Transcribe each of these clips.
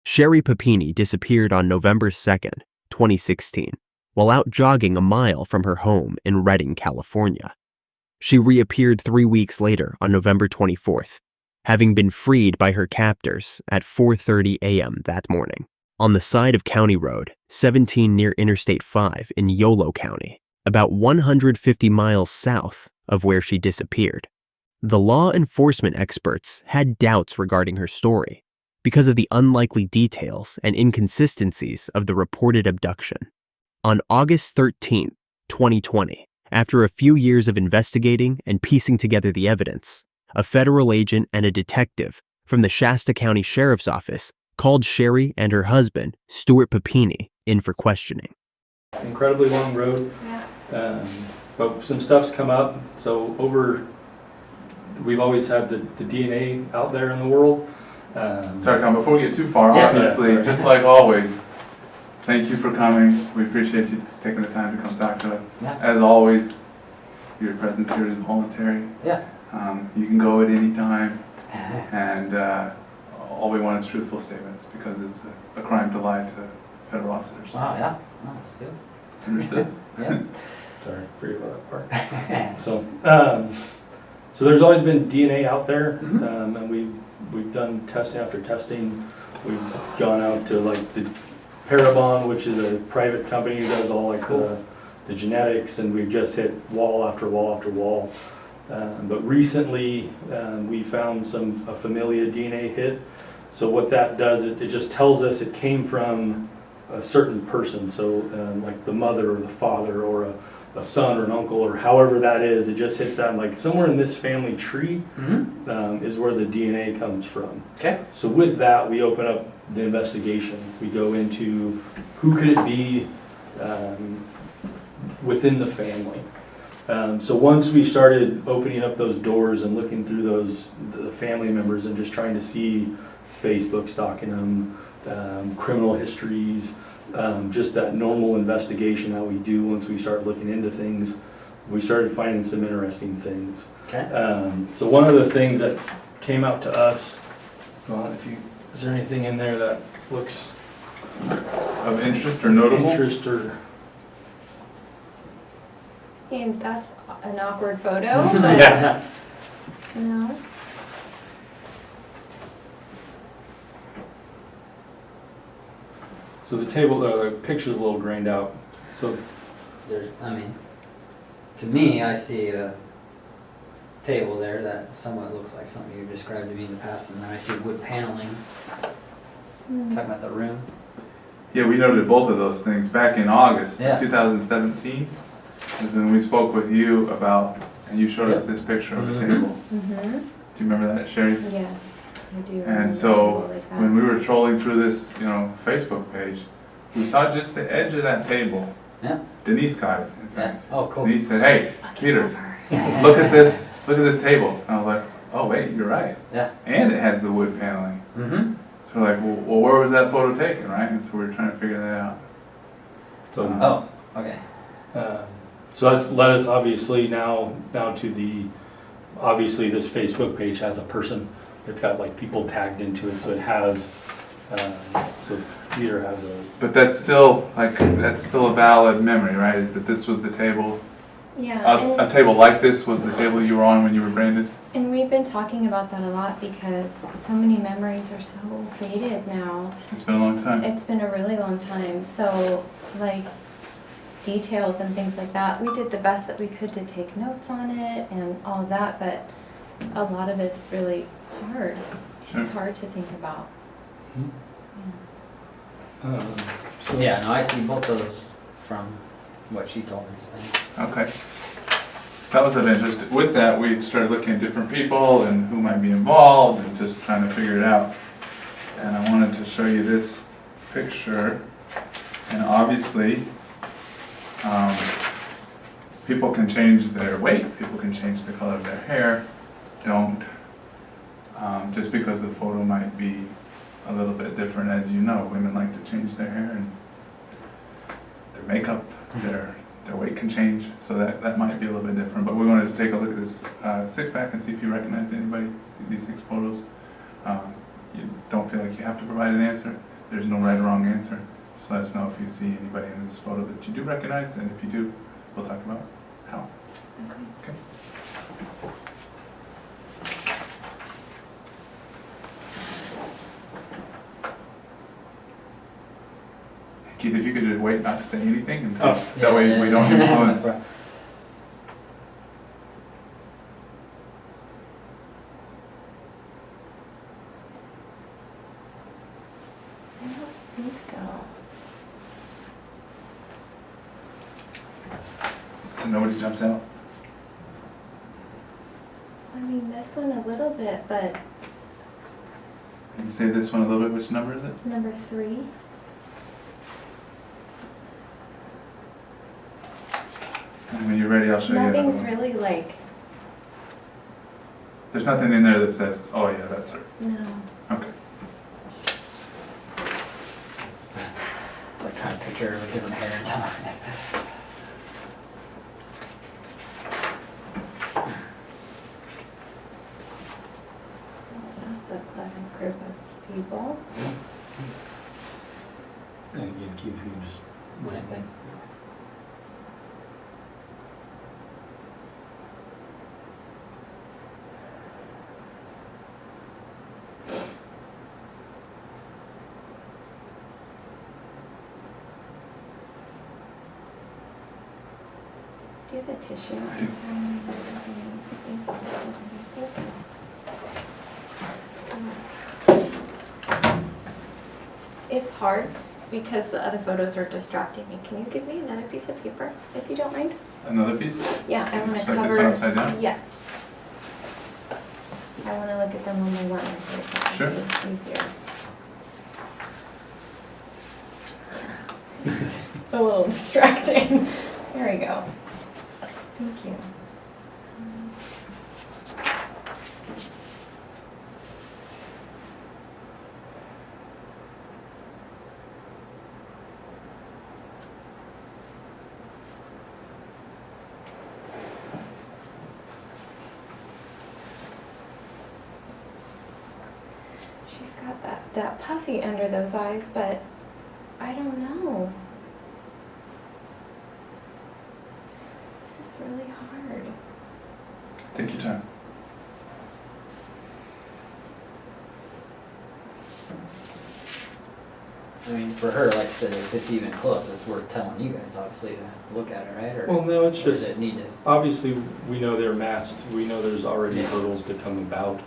Sherri Papini disappeared on November 2nd, 2016, while out jogging a mile from her home in Redding, California. She reappeared 3 weeks later on November 24th, having been freed by her captors at 4:30 a.m. that morning on the side of County Road 17 near Interstate 5 in Yolo County, about 150 miles south of where she disappeared. The law enforcement experts had doubts regarding her story because of the unlikely details and inconsistencies of the reported abduction. On August 13, 2020, after a few years of investigating and piecing together the evidence, a federal agent and a detective from the Shasta County Sheriff's Office called Sherri and her husband, Stuart Papini, in for questioning. Incredibly long road, but some stuff's come up. So we've always had the DNA out there in the world. Sorry, Con, before we get too far, obviously, just like always, thank you for coming. We appreciate you taking the time to come talk to us. Yeah. As always, your presence here is voluntary. Yeah. You can go at any time, and all we want is truthful statements because it's a crime to lie to federal officers. Oh, yeah. Oh, that's good. Understood? Yeah. Sorry, forget about that part. So there's always been DNA out there, and we've done testing after testing. We've gone out to like the Parabon, which is a private company that does all like the genetics, and we've just hit wall after wall after wall. But recently we found a familia DNA hit. So what that does, it just tells us it came from a certain person. So like the mother or the father or a son or an uncle or however that is, it just hits that like somewhere in this family tree is where the DNA comes from. Okay. So with that, we open up the investigation. We go into who could it be within the family. So once we started opening up those doors and looking through the family members and just trying to see Facebook stalking them, criminal histories, just that normal investigation that we do once we start looking into things, we started finding some interesting things. Okay. So one of the things that came out to us, is there anything in there that looks Of interest or notable? interest or? And that's an awkward photo, but Yeah. no. So the table, the picture's a little grained out. So To me, I see a table there that somewhat looks like something you've described to me in the past, and then I see wood paneling. Talking about the room. Yeah, we noted both of those things back in August Yeah. 2017. Is when we spoke with you about, and you showed us this picture of the table. Mm-hmm. Do you remember that, Sherri? Yes, I do. And so when we were trolling through this, Facebook page, we saw just the edge of that table. Yeah. Denise got it, in Yeah. fact. Oh, cool. Denise said, "Hey, Peter, look at this table." And I was like, "Oh wait, you're right." Yeah. And it has the wood paneling. Mm-hmm. So we're like, well, where was that photo taken, right? And so we were trying to figure that out. So Okay. So that's led us obviously now to obviously this Facebook page has a person. It's got like people tagged into it, so it has, so Peter has a. But that's still a valid memory, right? Is that this was the table? Yeah. A table like this was the table you were on when you were branded? And we've been talking about that a lot because so many memories are so faded now. It's been a long time. It's been a really long time. So like details and things like that, we did the best that we could to take notes on it and all of that, but a lot of it's really hard. Sure. It's hard to think about. Yeah, no, I see both those from what she told me. So. Okay. That was of interest. With that, we started looking at different people and who might be involved and just trying to figure it out. And I wanted to show you this picture. And obviously, people can change their weight, people can change the color of their hair. Don't. Just because the photo might be a little bit different, as you know, women like to change their hair and their makeup, their weight can change, so that might be a little bit different. But we wanted to take a look at this six-pack and see if you recognize anybody, see these 6 photos. You don't feel like you have to provide an answer. there's no right or wrong answer. Just let us know if you see anybody in this photo that you do recognize, and if you do, we'll talk about how. Okay. Okay. Keith, if you could just wait not to say anything until, Oh. that way we don't influence. Right. I don't think so. So nobody jumps out? I mean, this one a little bit, but Can you say this one a little bit? Which number is it? number 3. And when you're ready, I'll show you another Nothing's one. really like, There's nothing in there that says, oh yeah, that's her. no. Okay. Like trying to picture her with different hair and stuff. That's a pleasant group of people. And again, Keith, if you just. Same thing. Do you have a tissue? It's hard because the other photos are distracting me. Can you give me another piece of paper, if you don't mind? Another piece? Yeah, I want to Just like this cover. one upside down? Yes. I want to look at them one by one. I think Sure. it's easier. A little distracting. There we go. Thank you. She's got that puffy under those eyes, but I don't know. This is really hard. Take your time. I mean, for her, like I said, if it's even close, it's worth telling you guys, obviously, to look at it, right? Or, Well, no, it's or does just, it need to? obviously, we know they're masked. We know there's already hurdles to come about.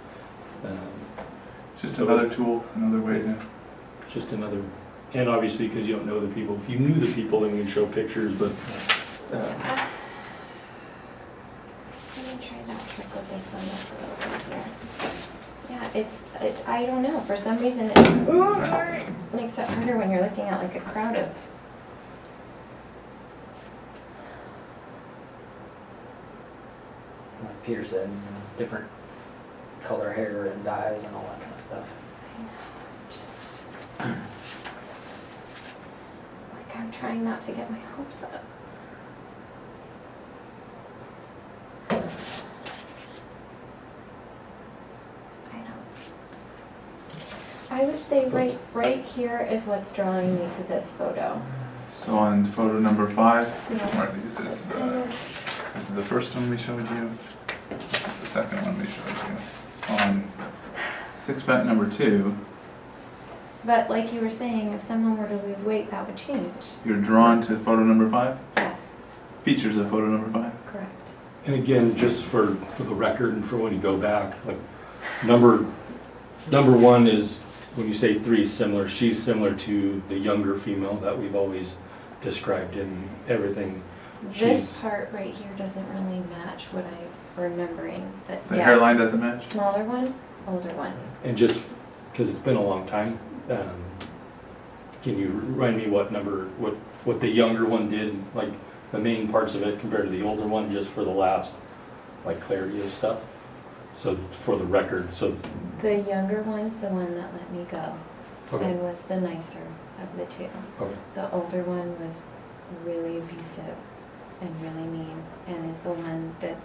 Just So another it's- tool, another way to. Just another, and obviously, because you don't know the people. If you knew the people, then we can show pictures, but Let me try that trick with this one. That's a little easier. Yeah, I don't know. For some reason, it makes it harder when you're looking at like a crowd of. Like Peter said, you know, different color hair and dyes and all that kind of stuff. Just like I'm trying not to get my hopes up. I would say right here is what's drawing me to this photo. So on photo number 5, Yeah. Marty, this is the first one we showed you. This is the second one we showed you. So on 6-bet number 2, But like you were saying, if someone were to lose weight, that would change. you're drawn to photo number 5? Yes, Features of photo number 5? correct. and again, just for the record and for when you go back, like number 1 is, when you say 3 is similar, she's similar to the younger female that we've always described in everything. This She's- part right here doesn't really match what I'm remembering, but The yes. hairline doesn't match? Smaller one, older one. And just because it's been a long time, can you remind me what the younger one did, like the main parts of it compared to the older one, just for the last, like, clarity of stuff? So for the record, so, The younger one's the one that let me go okay, and was the nicer of the two. okay. The older one was really abusive and really mean and is the one that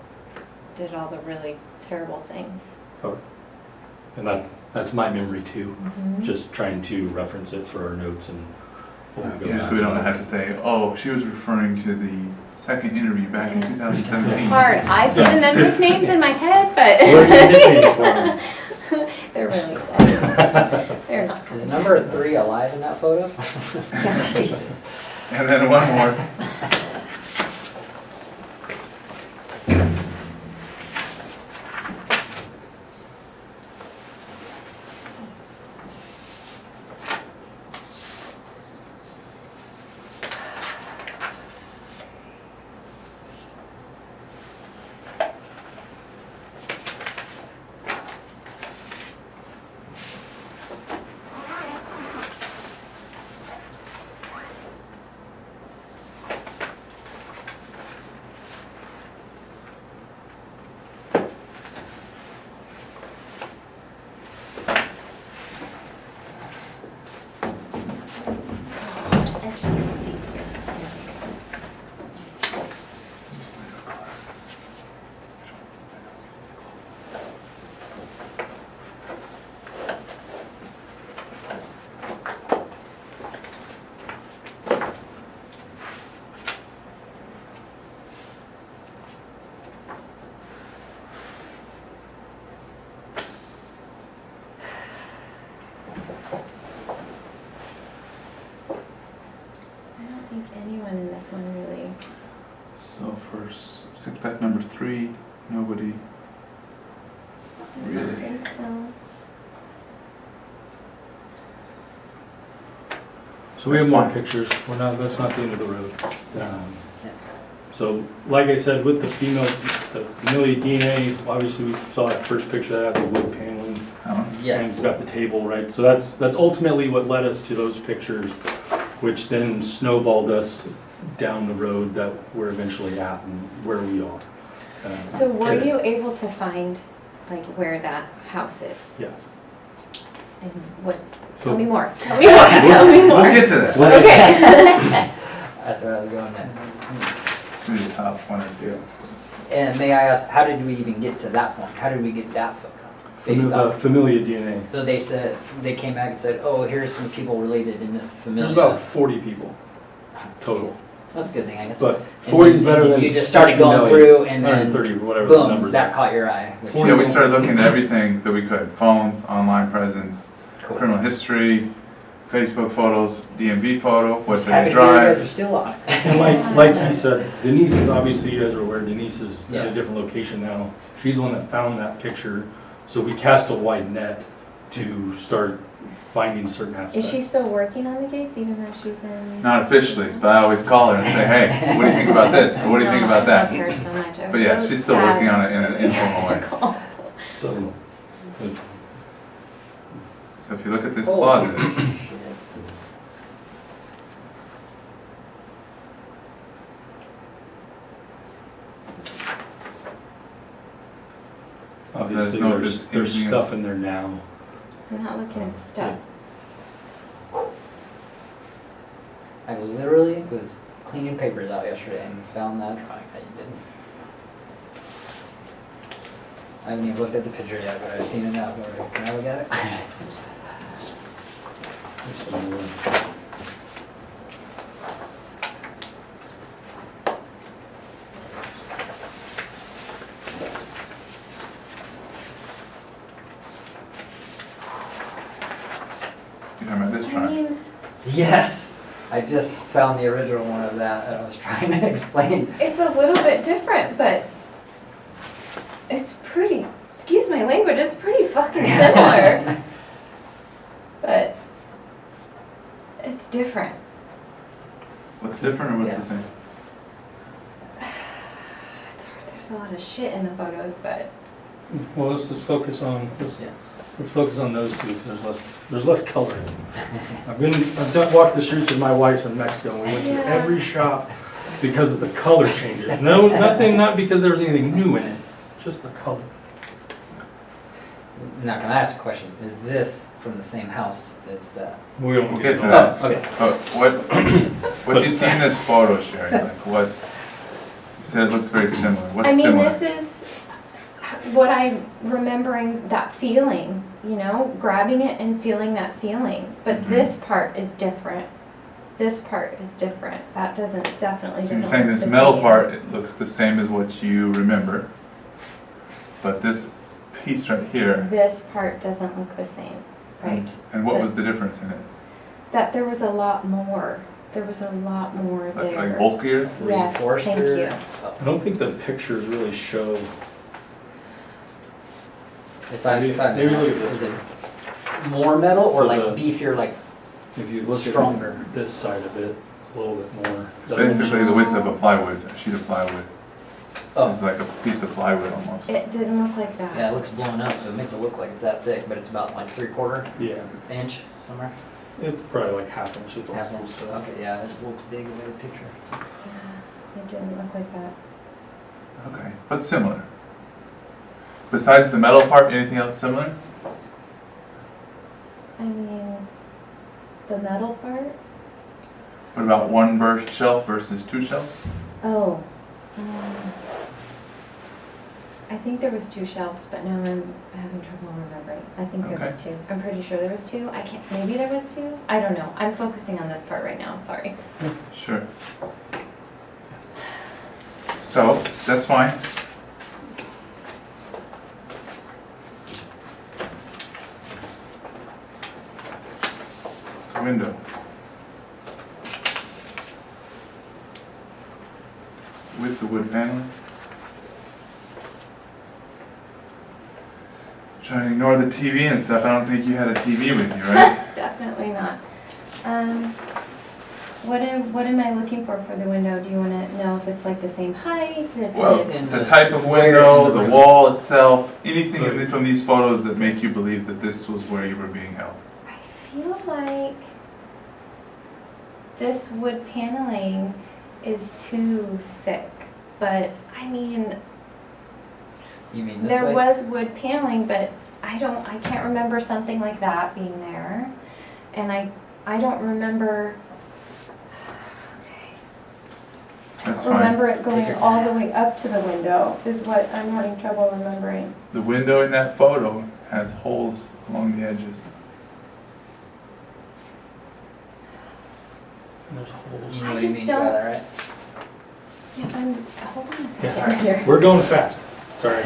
did all the really terrible things. Okay. And that, That's my memory too, Mhm. just trying to reference it for our notes and when we go Just back. so we don't have to say, oh, she was referring to the second interview back in Yes. 2017. Hard. I've given them nicknames in my head, but What are your nicknames for them? they're really they're not. Is number 3 alive in that photo? Yeah. Jesus. And then one more. I don't think anyone in this one really. So for six pack number 3, nobody. I Really? don't think so. So we have That's more fine. pictures. That's not the end of the road. So like I said, with the familial DNA, obviously we saw that first picture that has the wood paneling. And Yes. it's got the table, right? So that's ultimately what led us to those pictures, which then snowballed us down the road that we're eventually at and where we are. So were today. you able to find like where that house is? Yes. And what? So- Tell me more. Tell me more. Tell me more. We'll get to that. Okay. That's where I was going next. Maybe the top 1 or 2. And may I ask, how did we even get to that point? How did we get that photo? Based off. Familia DNA. So they said, they came back and said, oh, here's some people related in this familia. There's about 40 people total. That's a good thing, I guess. But And 40 is then better than you just started 60 going million. through and then 130 or whatever the boom, numbers that are. caught your eye. which- Yeah, we started looking at everything that we could. Phones, online presence, Cool. criminal history, Facebook photos, DMV photo, what Just did happy they to hear you guys are drive. still on. And like he said, Denise, obviously you guys are aware, Denise is at Yeah. a different location now. She's the one that found that picture. So we cast a wide net to start finding certain aspects. Is she still working on the case even though she's in? Not officially, but I always call her and say, hey, what do you think about this? Or what do you think about that? I love her so much. I'm But yeah, so she's still sad. working on it in an informal way. So, So if you look at this Oh. closet, obviously no there's anything stuff in there now. I'm not looking at the stuff. I literally was cleaning papers out yesterday and found that drawing that you did. I haven't even looked at the picture yet, but I've seen it now. Can I look at it? There's some wood. you know about this I drawing? mean, Yes, I just found the original one of that and I was trying to explain. it's a little bit different, but it's pretty, excuse my language, it's pretty fucking similar. But it's different. What's different or what's Yeah. the same? It's hard, there's a lot of shit in the photos, but Well, let's focus on, Yeah. let's focus on those two, because there's less color. I've walked the streets with my wife in Mexico, and we went through Yeah. every shop because of the color changes. No, nothing, not because there was anything new in it, just the color. Now, can I ask a question? Is this from the same house as that? We don't We'll get to know. that. Oh, okay. What do you see in this photo, Sherri? Like what? You said it looks very similar. What's I mean, similar? this is, what I'm remembering, that feeling, you know, grabbing it and feeling that feeling. But Mhm. this part is different. This part is different. That definitely So doesn't you're saying look this the metal same. part, it looks the same as what you remember, but this piece right here, This part doesn't look the same, right? and what was the difference in it? That there was a lot more. There was a lot more Like there. bulkier? Yes, Reinforced thank or- you. I don't think the pictures really show. If I, Maybe look at this. is it more metal or So like the- beefier, like If you look Stronger. at this side of it a little bit more. It's basically the width of a plywood, a sheet of plywood. oh, It's like a piece of plywood almost. It didn't look like that. yeah, it looks blown up, so it makes it look like it's that thick, but it's about like 3/4 Yeah, inch somewhere. it's probably like half inch. It's Half also inch. so. Okay, yeah, this looks big in the picture. Yeah, it didn't look like that. Okay, but similar. Besides the metal part, anything else similar? I mean, the metal part? What about one shelf versus two shelves? Oh. I think there was 2 shelves, but now I'm having trouble remembering. I think there was 2. I'm pretty sure there was 2. I can't, maybe there was 2? I don't know. I'm focusing on this part right now, sorry. Sure. So, that's fine. Window. With the wood paneling. Trying to ignore the TV and stuff. I don't think you had a TV with you, right? Definitely not. What am I looking for the window? Do you want to know if it's like the same height? If Well, it's, the type of window, the wall itself, anything from these photos that make you believe that this was where you were being held. I feel like this wood paneling is too thick, but I mean, You mean this there way? was wood paneling, but I can't remember something like that being there. And I don't remember, That's fine. remember it going Take your all the time. way up to the window is what I'm having trouble remembering. The window in that photo has holes along the edges. And there's holes. You know I what you just mean don't- by that, right? Yeah, hold on a Yeah, second all right. here. We're going fast. Sorry.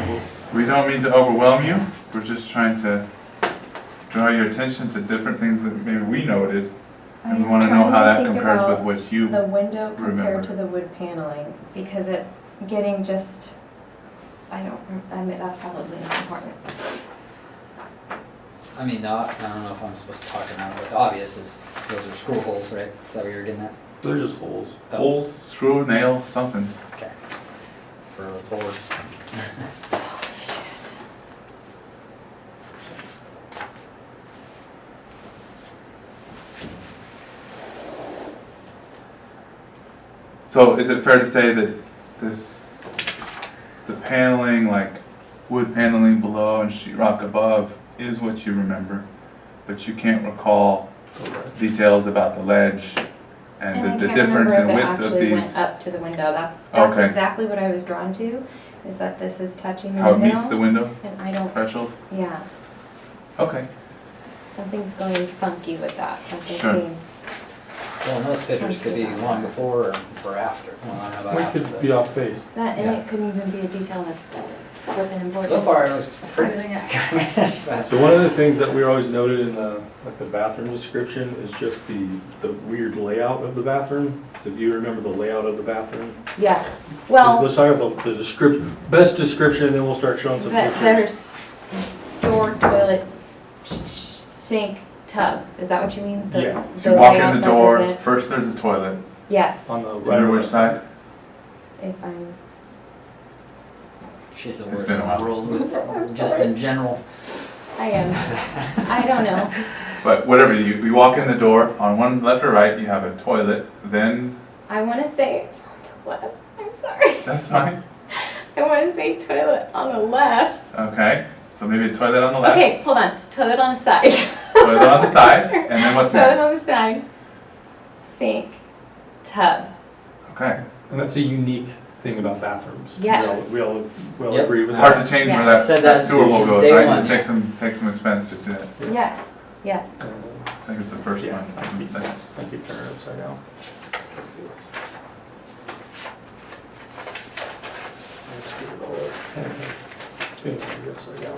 We don't mean to overwhelm you. We're just trying to draw your attention to different things that maybe we noted. And we I'm want to know trying how to that think compares with about what you the window compared remember. to the wood paneling, because it getting just, I mean, that's probably not important. I mean, I don't know if I'm supposed to talk or not, but the obvious is those are screw holes, right? Is that what you were getting at? They're just holes. holes, screw, nail, something. Okay. For the floors. So is it fair to say that the paneling, like wood paneling below and sheetrock above, is what you remember, but you can't recall details about the ledge and And I the can't difference remember in if it width of actually these, went up to the window. That's Okay. exactly what I was drawn to, is that this is touching the how it window. meets the window And I don't, threshold? yeah, Okay, something's going funky with that. Something Sure. seems, Well, and those pictures could be one before or after. Well, I don't know about We after, could but- be off base. that, and Yeah. it couldn't even be a detail that's flipping important. So far, it looks pretty dang accurate. But- So one of the things that we always noted in the bathroom description is just the weird layout of the bathroom. So do you remember the layout of the bathroom? Yes, well, Let's talk about the description, best description, and then we'll start showing some pictures. there's door, toilet, sink, tub. Is that what you mean? The- Yeah. so you walk in layout the that door, doesn't- first there's a toilet. Yes, On the right. Remember or which left side? if I'm, She's the It's worst been in a the while. world with, just in general. I am, I don't know. But whatever, you walk in the door, on one left or right, you have a toilet, then, I want to say it's on the left. I'm sorry. that's fine. I want to say toilet on the left. Okay, so maybe a toilet on the left, Okay, hold on. Toilet on the side. toilet on the side, and then what's Toilet next? on the side. Sink. Tub. Okay, And that's a unique thing about bathrooms. Yes. We all Yep. agree with Hard that. to change Yeah. where Said that that sewer will since go, day right? one, It yeah. takes some expense to do that. Yes, yes. I think it's the first Yeah, one. I keep turning it upside down. Let's get it all up. Spin it upside down.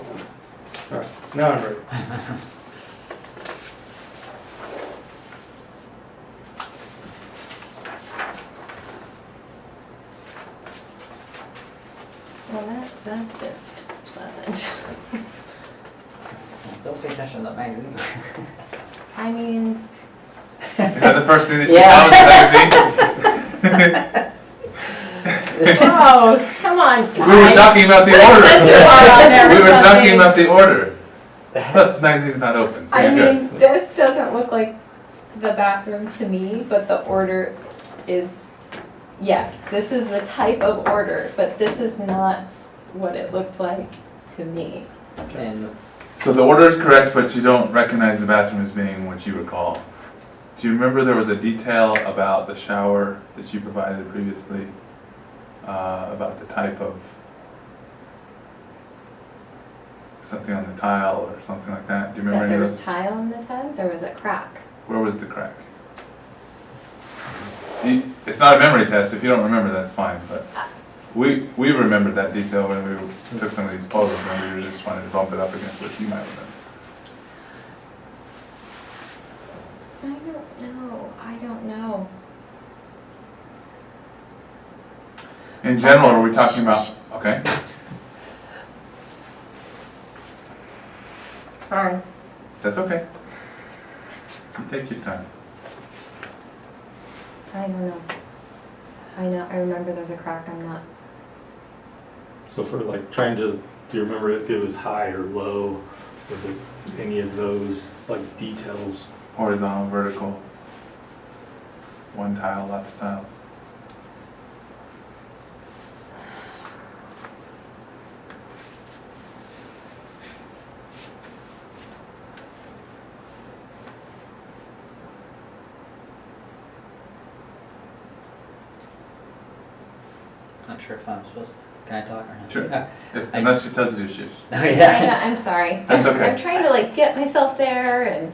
All right, now I'm ready. Well, that's just pleasant. Don't pay attention to that magazine. I mean, Is that the first thing that you Yeah. saw in the magazine? oh, come on, guys. We were talking about the order. on there We or were talking something. about the order. Plus, the magazine's not open, so I you're mean, good. this doesn't look like the bathroom to me, but the order is, yes, this is the type of order, but this is not what it looked like to me. And So the order is correct, but you don't recognize the bathroom as being what you recall. Do you remember there was a detail about the shower that you provided previously? About the type of something on the tile or something like that? Do you remember That any there of was those? tile in the tub, there was a crack. Where was the crack? It's not a memory test. If you don't remember, that's fine. But we remembered that detail when we took some of these photos, and we were just trying to bump it up against what you might remember. I don't know. In general, are we talking about? Okay. Sorry. That's okay. You take your time. I don't know. I remember there's a crack, I'm not. So for like trying to, do you remember if it was high or low? Was it any of those like details? Horizontal, vertical. One tile, lots of tiles. not sure if I'm supposed to, can I talk or not? Sure. Oh, Unless she tells you to shush. oh, yeah. I'm sorry. That's okay. I'm trying to like get myself there and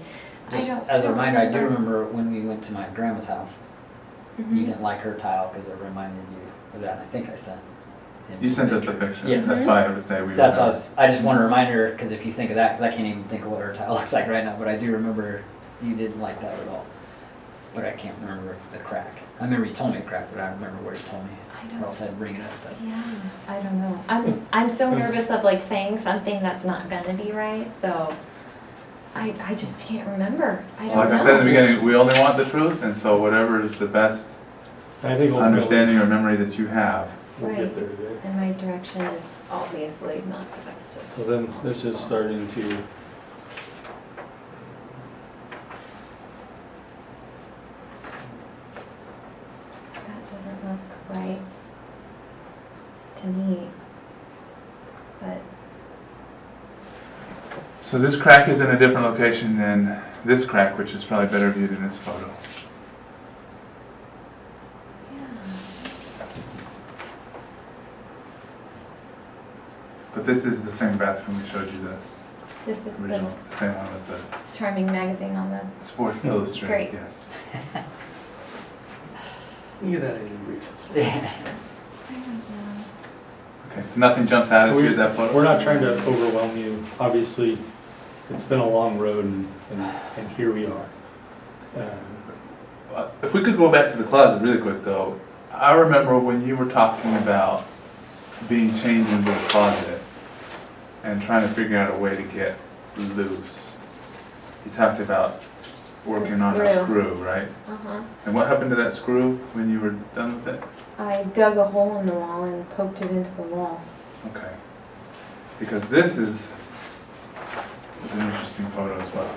I Just don't. as a don't reminder, I do remember when we went to my grandma's house, Mhm. you didn't like her tile because it reminded you of that, and I think I sent. him You some sent us a pictures. picture. Yes. That's why I would say we. That's what I remember. was, I just want to remind her, because if you think of that, because I can't even think of what her tile looks like right now, but I do remember you didn't like that at all. But I can't remember the crack. I remember you told me a crack, but I don't remember where you told me. I Or don't. else I'd bring it up, but. Yeah, I don't know. I'm so nervous of like saying something that's not gonna be right, so I just can't remember. I don't Like know. I said in the beginning, we only want the truth, and so whatever is the best I think ultimately understanding or memory that you have. we'll get Right. there today. And my direction is obviously not the best. So then this is starting to, That doesn't look right to me. But So this crack is in a different location than this crack, which is probably better viewed in this photo. yeah. But this is the same bathroom we showed you, the This is the original, the same one with the charming magazine on the. Sports Illustrated, Great. yes. look at that in I don't know. Okay, so nothing jumps out at you at that photo? We're not trying to overwhelm you. Obviously, it's been a long road and here we are. If we could go back to the closet really quick though, I remember when you were talking about being chained into the closet and trying to figure out a way to get loose. You talked about working on a screw. screw, right? Uh-huh. And what happened to that screw when you were done with it? I dug a hole in the wall and poked it into the wall. Okay. Because this is an interesting photo as well.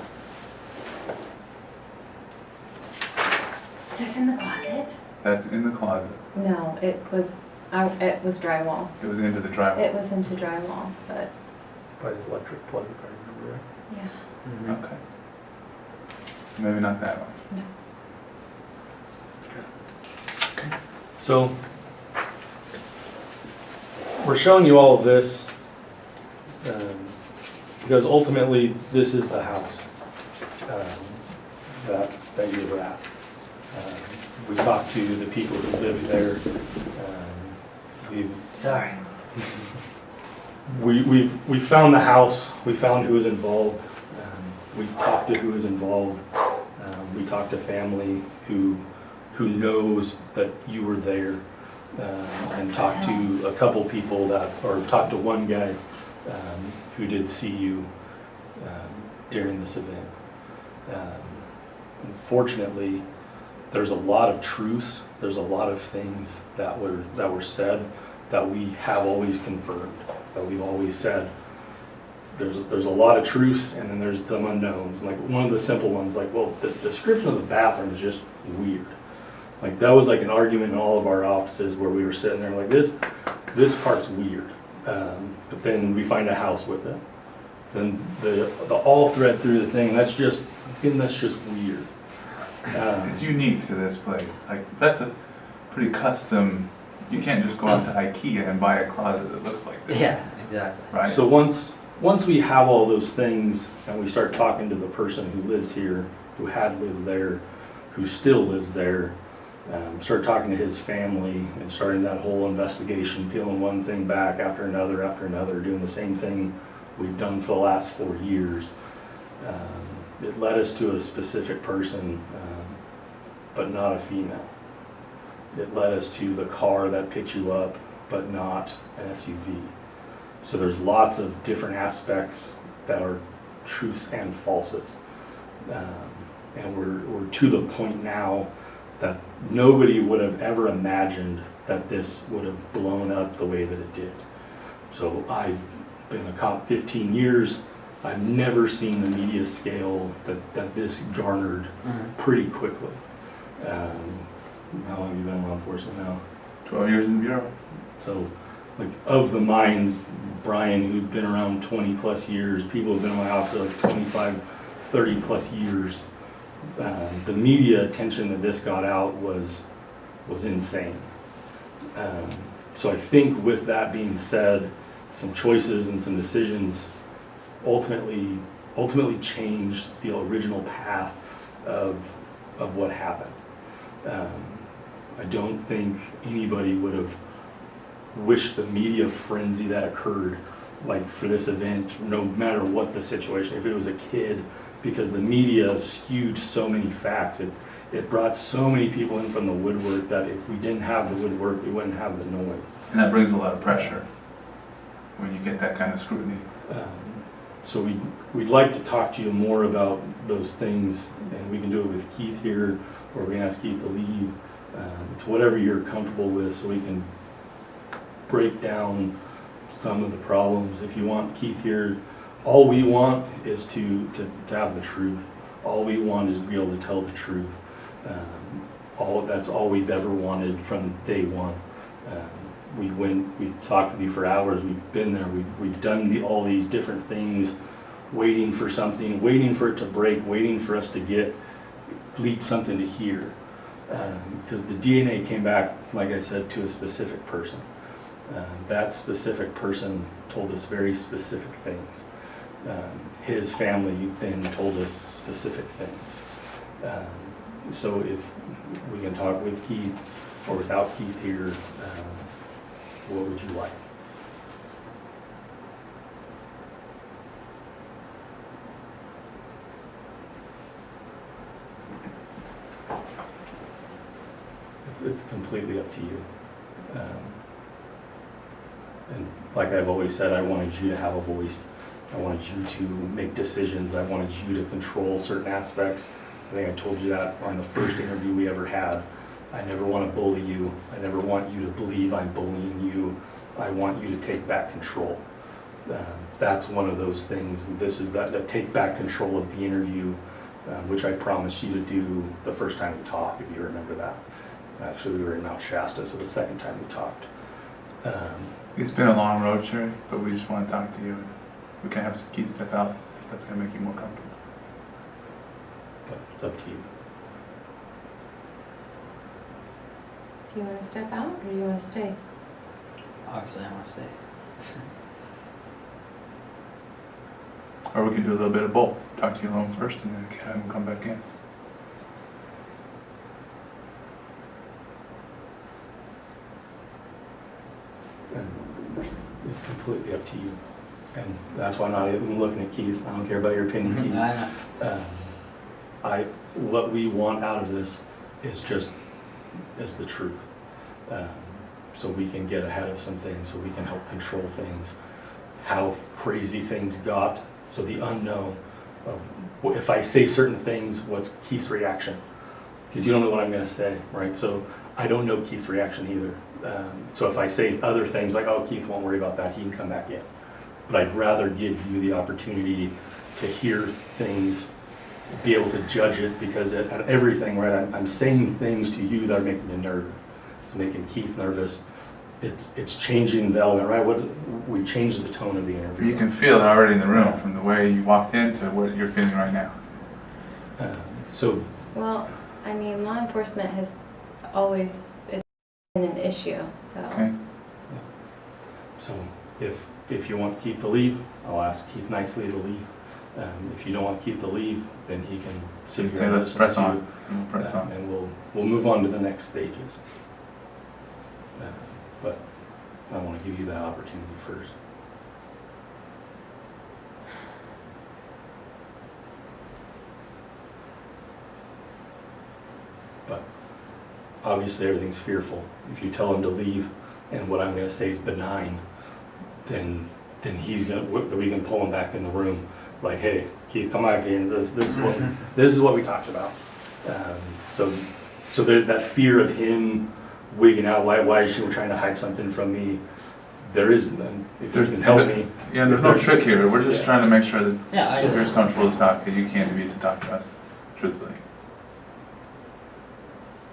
Is this in the closet? That's in the closet. No, it was drywall. It was into the drywall. It was into drywall, but By the electric plug, if I remember right. yeah. Okay. So maybe not that one. No. So, we're showing you all of this because ultimately this is the house that you were at. We talked to the people who lived there. Sorry. We found the house. We found who was involved. We talked to who was involved. We talked to family who knows that you were there, and talked to a couple people or talked to one guy who did see you during this event. Unfortunately, there's a lot of truths. There's a lot of things that were said that we have always confirmed. That we've always said. There's a lot of truths, and then there's some unknowns. Like one of the simple ones, like, well, this description of the bathroom is just weird. Like that was like an argument in all of our offices where we were sitting there like this part's weird. But then we find a house with it. Then the all thread through the thing, that's just weird. It's unique to this place. Like that's a pretty custom. You can't just go out to IKEA and buy a closet that looks like this. Yeah, exactly. Right. So once we have all those things and we start talking to the person who lives here, who had lived there, who still lives there, start talking to his family and starting that whole investigation, peeling one thing back after another, doing the same thing we've done for the last 4 years. It led us to a specific person, but not a female. It led us to the car that picked you up, but not an SUV. So there's lots of different aspects that are truths and falses. And we're to the point now that nobody would have ever imagined that this would have blown up the way that it did. So I've been a cop 15 years. I've never seen the media scale that this garnered pretty quickly. How long have you been in law enforcement now? 12 years in the Bureau. So, like, of the minds, Brian, who's been around 20 plus years, people who've been in my office like 25, 30 plus years, the media attention that this got out was insane. So I think with that being said, some choices and some decisions ultimately changed the original path of what happened. I don't think anybody would have wished the media frenzy that occurred, like for this event, no matter what the situation, if it was a kid, because the media skewed so many facts. It brought so many people in from the woodwork that if we didn't have the woodwork, we wouldn't have the noise. And that brings a lot of pressure when you get that kind of scrutiny. So we'd like to talk to you more about those things, and we can do it with Keith here, or we can ask Keith to leave. It's whatever you're comfortable with, so we can break down some of the problems. If you want Keith here, all we want is to have the truth. All we want is to be able to tell the truth. That's all we've ever wanted from day one. We talked with you for hours, we've been there, we've done all these different things, waiting for something, waiting for it to break, waiting for us to leak something to hear. Because the DNA came back, like I said, to a specific person. That specific person told us very specific things. His family then told us specific things. So if we can talk with Keith or without Keith here, what would you like? It's completely up to you. And like I've always said, I wanted you to have a voice. I wanted you to make decisions. I wanted you to control certain aspects. I think I told you that on the first interview we ever had. I never want to bully you. I never want you to believe I'm bullying you. I want you to take back control. That's one of those things. This is that take back control of the interview, which I promised you to do the first time we talked, if you remember that. Actually, we were in Mount Shasta, so the second time we talked. It's been a long road, Sherri, but we just want to talk to you. We can have Keith step out if that's going to make you more comfortable. But it's up to you. Do you want to step out or do you want to stay? obviously I want to stay. Or we can do a little bit of both. Talk to you alone first and then have him come back in. And it's completely up to you. And that's why I'm not even looking at Keith. I don't care about your opinion, Keith. I know. What we want out of this is the truth. So we can get ahead of some things, so we can help control things, how crazy things got, so the unknown of if I say certain things, what's Keith's reaction? Because you don't know what I'm going to say, right? So I don't know Keith's reaction either. So if I say other things like, oh, Keith won't worry about that, he can come back in. But I'd rather give you the opportunity to hear things, be able to judge it, because at everything, right, I'm saying things to you that are making you nervous. It's making Keith nervous. It's changing the element, right? We changed the tone of the interview. You can feel it already in the room from the way you walked in to what you're feeling right now. Well, I mean, law enforcement has always been an issue, so. Okay. So if you want Keith to leave, I'll ask Keith nicely to leave. If you don't want Keith to leave, then he can sit here Say, and let's listen press to you. on. We'll press on. And we'll move on to the next stages. But I want to give you that opportunity first. But obviously everything's fearful. If you tell him to leave and what I'm going to say is benign, then he's going to, we can pull him back in the room like, hey, Keith, come back in. This is what we talked about. So that fear of him wigging out, why is she trying to hide something from me? There is none. If you can help me. Yeah, there's no trick here. We're just trying to make sure that you're as just, comfortable to talk as you can to be to talk to us truthfully.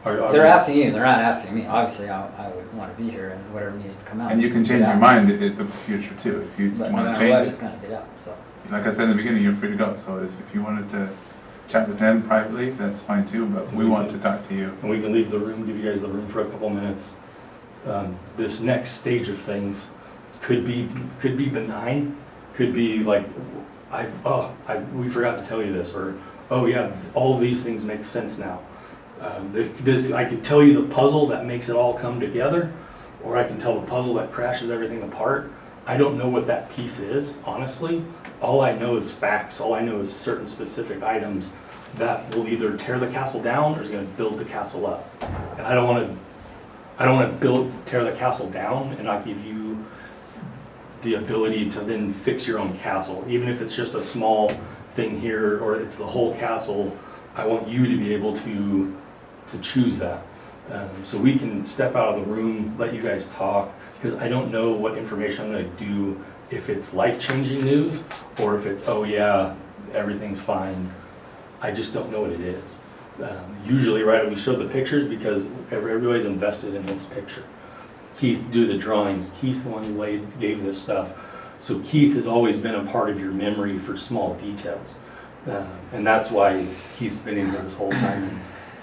they're asking you, they're not asking me. Obviously, I would want to be here, and whatever needs to come out. And you can change your mind in the future too if you But want no to matter what, change it's it. going to get out. So. Like I said in the beginning, you're free to go. So if you wanted to chat with them privately, that's fine too. But we want to talk to you. And we can leave the room, give you guys the room for a couple minutes. This next stage of things could be benign, could be like, we forgot to tell you this, or oh yeah, all of these things make sense now. I could tell you the puzzle that makes it all come together, or I can tell the puzzle that crashes everything apart. I don't know what that piece is, honestly. All I know is facts. All I know is certain specific items that will either tear the castle down or is going to build the castle up. And I don't want to tear the castle down and not give you the ability to then fix your own castle. Even if it's just a small thing here or it's the whole castle, I want you to be able to choose that. So we can step out of the room, let you guys talk, because I don't know what information I'm going to do, if it's life-changing news or if it's, oh yeah, everything's fine. I just don't know what it is. Usually, right, we show the pictures because everybody's invested in this picture. Keith do the drawings. Keith's the one who gave this stuff. So Keith has always been a part of your memory for small details. And that's why Keith's been in here this whole time.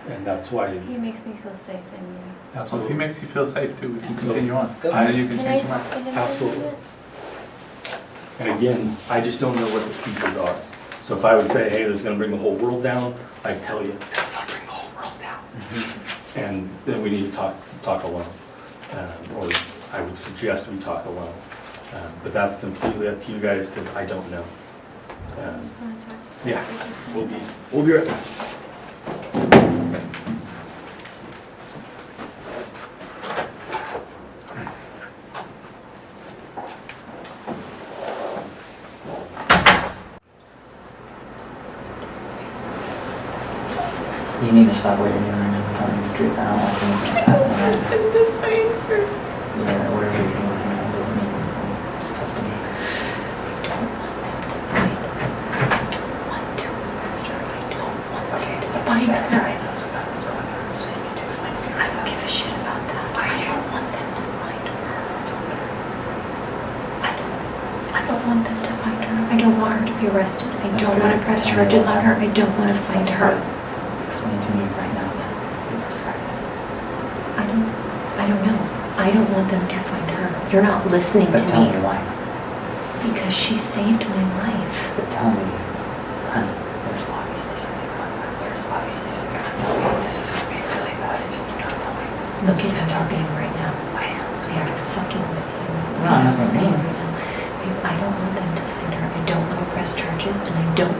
And that's why... He makes me feel safe in you. Well, if he makes you feel safe too, we can continue on. Go And then you can Can change your I mind. talk to him? Absolutely. And again, I just don't know what the pieces are. So if I would say, hey, this is going to bring the whole world down, I'd tell you, this is going to bring the whole world down. And then we need to talk alone. Or I would suggest we talk alone. But that's completely up to you guys because I don't know. I just want to talk to him. Yeah, we'll be right back. You need to stop what you're doing right now. Tell me the truth. I don't like anything that's happening right now. Yeah, whatever you're doing right now doesn't mean stuff to me. Okay, but the second guy knows about what's going on, so you need to explain to me right now. I don't give a shit about that. I don't want them to find her. I don't want them to find her. I don't want her to be arrested. I don't want to press charges on her. I don't want to find her. Explain to me right now then. I don't know. I don't want them to find her. You're not listening But to tell me me. why. Because she saved my life. But tell me, honey, there's obviously something going on. There's obviously something. Tell me this is going to be really bad if you do not tell me. Look at how you're being right now. I am. I'm fucking with you. No, I'm not Right being. now. Babe, I don't want them to find her. I don't want to press charges, and I don't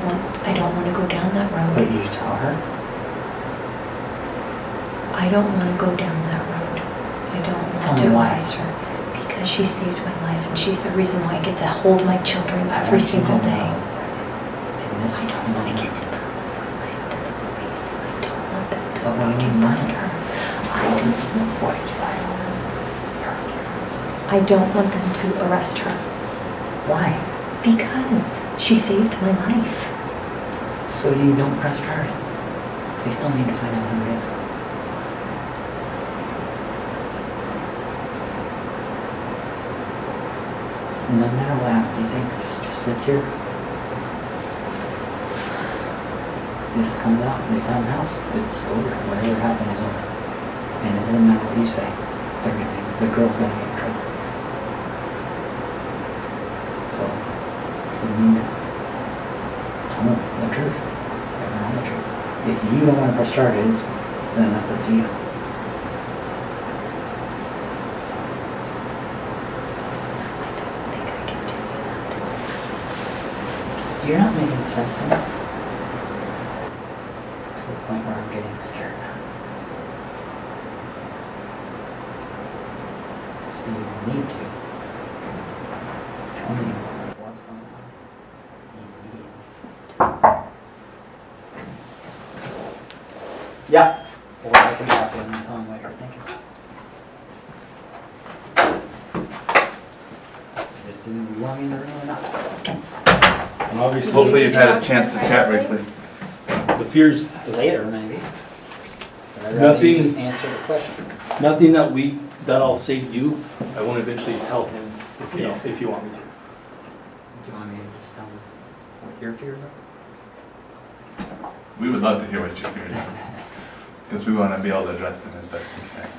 want to go down that road. But you tell her? I don't want to go down that road. I don't Tell want me to why. arrest her. Because she saved my life, and she's the reason why I get to hold my children I every want you to single know day. In this I don't want to get into the police. I don't want them to But when you fucking mind find her, her. I don't want what did you buy her? I don't want them to arrest her. Why? Because she saved my life. So you don't press charges. They still need to find out who it is. No matter what happens, you think just sits here. This comes out and they found the house. It's over. Whatever happened is over. And it doesn't matter what you say. The girl's gonna get in trouble. So you need to tell them the truth. Tell them the truth. If you don't want to press charges, then that's up to you. I don't think I can do that. You're not making sense to me. To the point where I'm getting scared now. So you need to tell me what's going on immediately. Yeah. Or I can talk to him and tell him what you're thinking. So just do you want me in the room or not? And obviously, Hopefully you've had a chance to chat briefly. the fears, Later, maybe. But I'd rather you Nothing- just answer the question. nothing that I'll say to you, I won't eventually tell him if you want me to. Do you want me to just tell him what your fears are? We would love to hear what your fears are, because we want to be able to address them as best we can.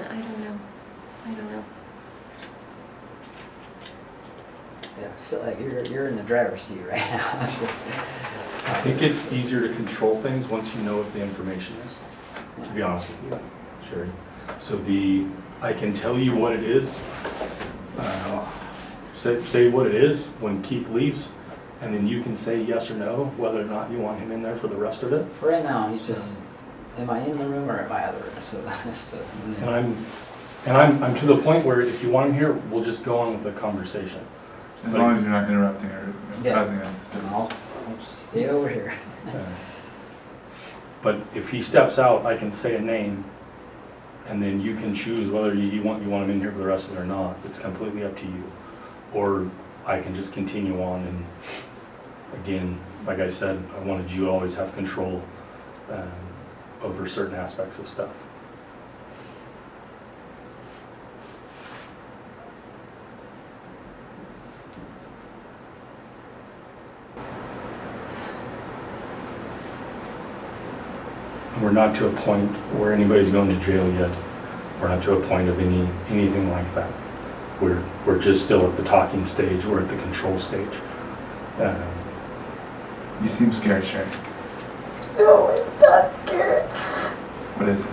I don't know. Yeah, I feel like you're in the driver's seat right now. I think it's easier to control things once you know what the information is, to be honest with you, Sherri. So I can tell you what it is, say what it is when Keith leaves, and then you can say yes or no, whether or not you want him in there for the rest of it. For right now, he's just, am I in the room or am I out of the room? So that's the. And I'm to the point where if you want him here, we'll just go on with the conversation. As long as you're not interrupting or Yeah. causing any I'll disturbance. stay over here. But if he steps out, I can say a name, and then you can choose whether you want him in here for the rest of it or not. It's completely up to you. Or I can just continue on, and again, like I said, I wanted you to always have control over certain aspects of stuff. We're not to a point where anybody's going to jail yet. We're not to a point of anything like that. We're just still at the talking stage. We're at the control stage. You seem scared, Sherri. No, it's not scared. What is it?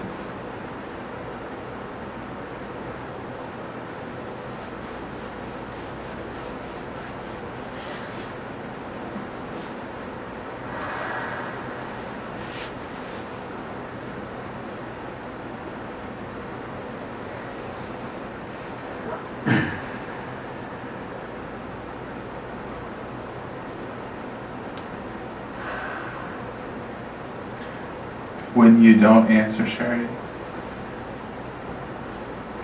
When you don't answer, Sherri,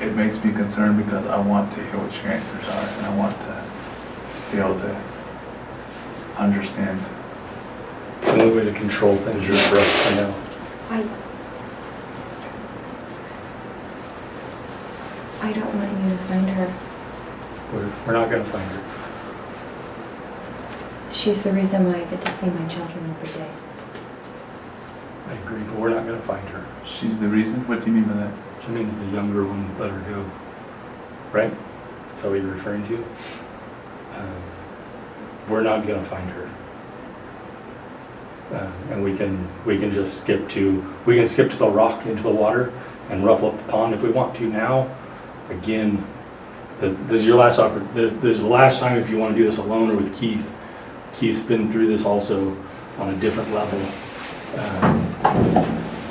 it makes me concerned because I want to hear what your answers are and I want to be able to understand. The only way to control things is for us to know. I don't want you to find her. We're not going to find her. she's the reason why I get to see my children every day. I agree, but we're not gonna find her. She's the reason? What do you mean by that? She means the younger one let her go, right? Is that what you're referring to? We're not gonna find her. And we can just skip to the rock into the water and ruffle up the pond if we want to now. Again, this is your last this is the last time if you want to do this alone or with Keith. Keith's been through this also on a different level.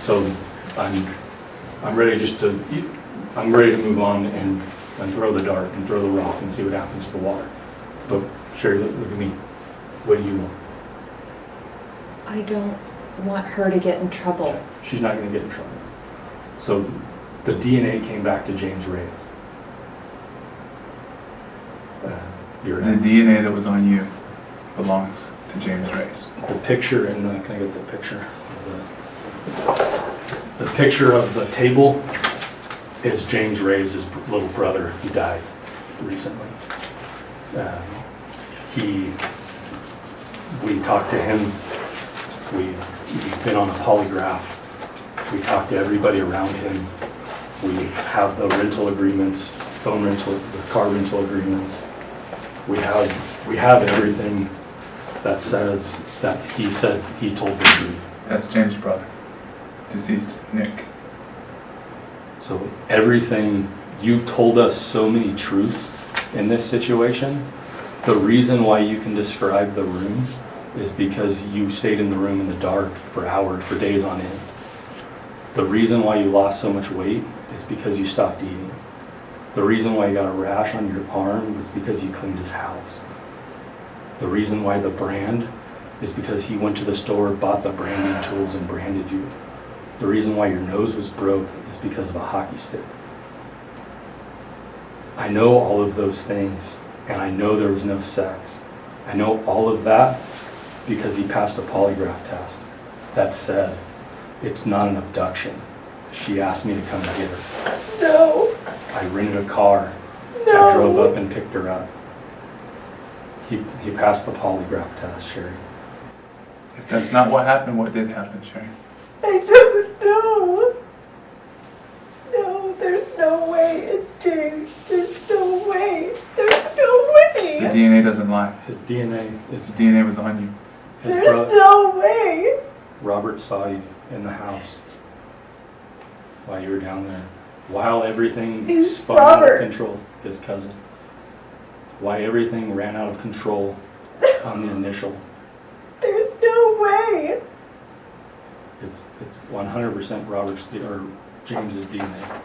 So I'm ready I'm ready to move on and throw the dart and throw the rock and see what happens to the water. But Sherri, look at me. What do you want? I don't want her to get in trouble. She's not going to get in trouble. So the DNA came back to James Reyes. Your The DNA that was on you belongs to James Reyes. The picture, and can I get the picture? The picture of the table is James Reyes' little brother who died recently. We talked to him. He's been on a polygraph. We talked to everybody around him. We have the rental agreements, phone rental, the car rental agreements. We have everything that says that he said he told the truth. That's James' brother, deceased Nick. So everything, you've told us so many truths in this situation. The reason why you can describe the room is because you stayed in the room in the dark for hours, for days on end. The reason why you lost so much weight is because you stopped eating. The reason why you got a rash on your arm is because you cleaned his house. The reason why the brand is because he went to the store, bought the branding tools, and branded you. The reason why your nose was broke is because of a hockey stick. I know all of those things, and I know there was no sex. I know all of that because he passed a polygraph test that said it's not an abduction. She asked me to come get her. No. I rented a car. No. I drove up and picked her up. He passed the polygraph test, Sherri. If that's not what happened, what did happen, Sherri? I don't know. No, there's no way it's James. There's no way. There's no The way. DNA doesn't lie. His DNA His is DNA was on you. his There's brother. no way. Robert saw you in the house while you were down there. While everything Who's spun out of Robert? control, his cousin. Why everything ran out of control on the initial. There's no way. It's 100% Robert's or James's DNA.